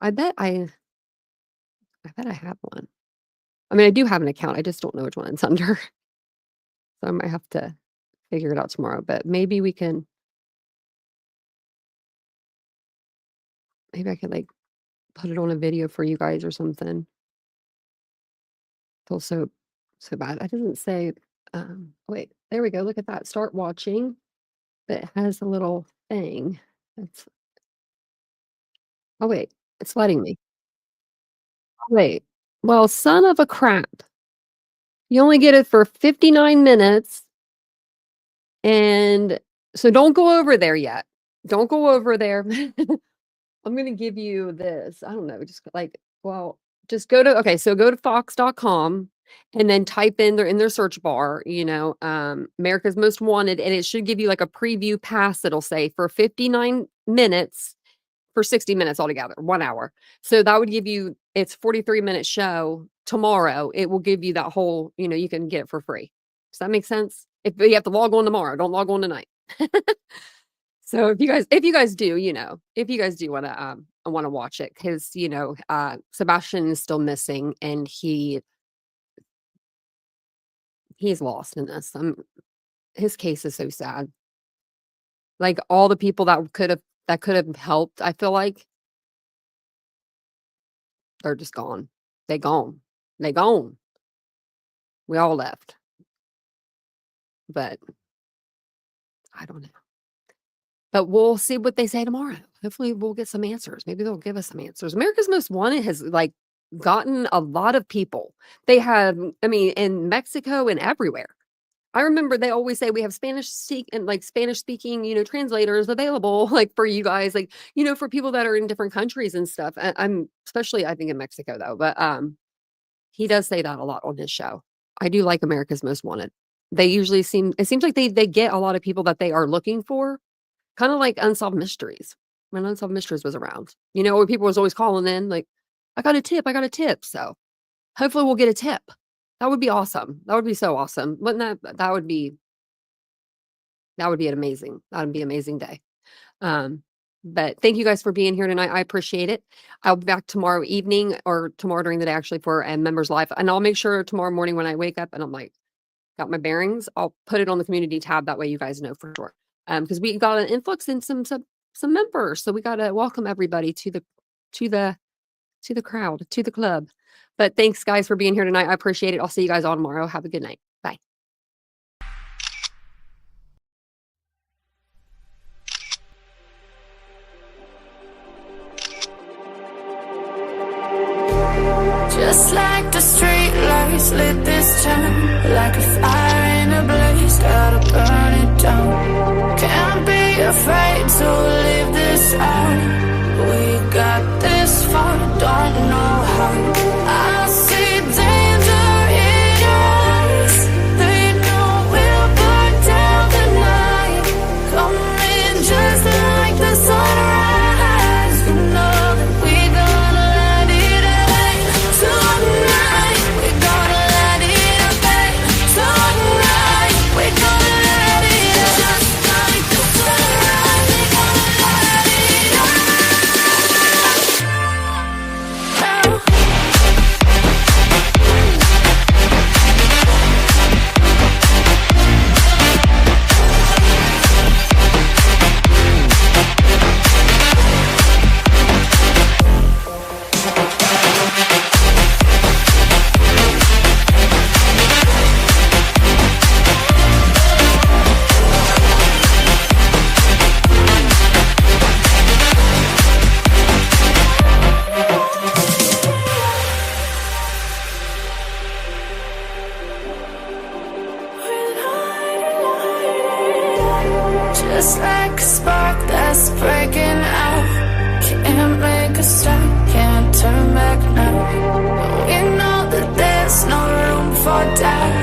I bet I have one. I mean, I do have an account. I just don't know which one it's under. So I might have to figure it out tomorrow, but maybe I could like put it on a video for you guys or something. Feels so bad. I didn't say, wait, there we go. Look at that. Start watching. But it has a little thing. Oh, wait, it's letting me. Wait, well, son of a crap. You only get it for 59 minutes. And so don't go over there yet. Don't go over there. I'm going to give you this. I don't know. Just go to fox.com and then type in their search bar, America's Most Wanted. And it should give you like a preview pass. It'll say for 59 minutes for 60 minutes altogether, 1 hour. So that would give you, it's 43-minute show tomorrow. It will give you that whole, you can get it for free. Does that make sense? If you have to log on tomorrow, don't log on tonight. So if you guys do, if you guys do want to watch it, because Sebastian is still missing and he's lost in this. His case is so sad. Like all the people that could have helped, I feel like they're just gone. They gone. We all left. But I don't know. But we'll see what they say tomorrow. Hopefully we'll get some answers. Maybe they'll give us some answers. America's Most Wanted has gotten a lot of people. They have, in Mexico and everywhere. I remember they always say we have Spanish speaking, translators available, like for you guys, like, for people that are in different countries and stuff. I'm especially, I think in Mexico though, but he does say that a lot on his show. I do like America's Most Wanted. It seems like they get a lot of people that they are looking for, kind of like Unsolved Mysteries. When Unsolved Mysteries was around, where people was always calling in like, I got a tip. So hopefully we'll get a tip. That would be awesome. That would be so awesome. Wouldn't that would be an amazing day. But thank you guys for being here tonight. I appreciate it. I'll be back tomorrow evening or tomorrow during the day actually for a members live. And I'll make sure tomorrow morning when I wake up and I'm like, got my bearings, I'll put it on the community tab. That way you guys know for sure. Because we got an influx in some members. So we got to welcome everybody to the crowd, to the club. But thanks, guys, for being here tonight. I appreciate it. I'll see you guys all tomorrow. Have a good night. Bye. Just like the street lights lit this town, like a fire in a blaze, gotta burn it down. Can't be afraid to leave this out. We got this far, don't know how. I see danger in your eyes. They know we'll burn down the night. Coming just like the sunrise. You know that we're gonna let it away. Tonight, we're gonna let it away. Tonight, we're gonna let it away. Just like the sunrise, we're gonna let it away. Just like a spark that's breaking out. Can't make a stop, can't turn back now. We know that there's no room for doubt.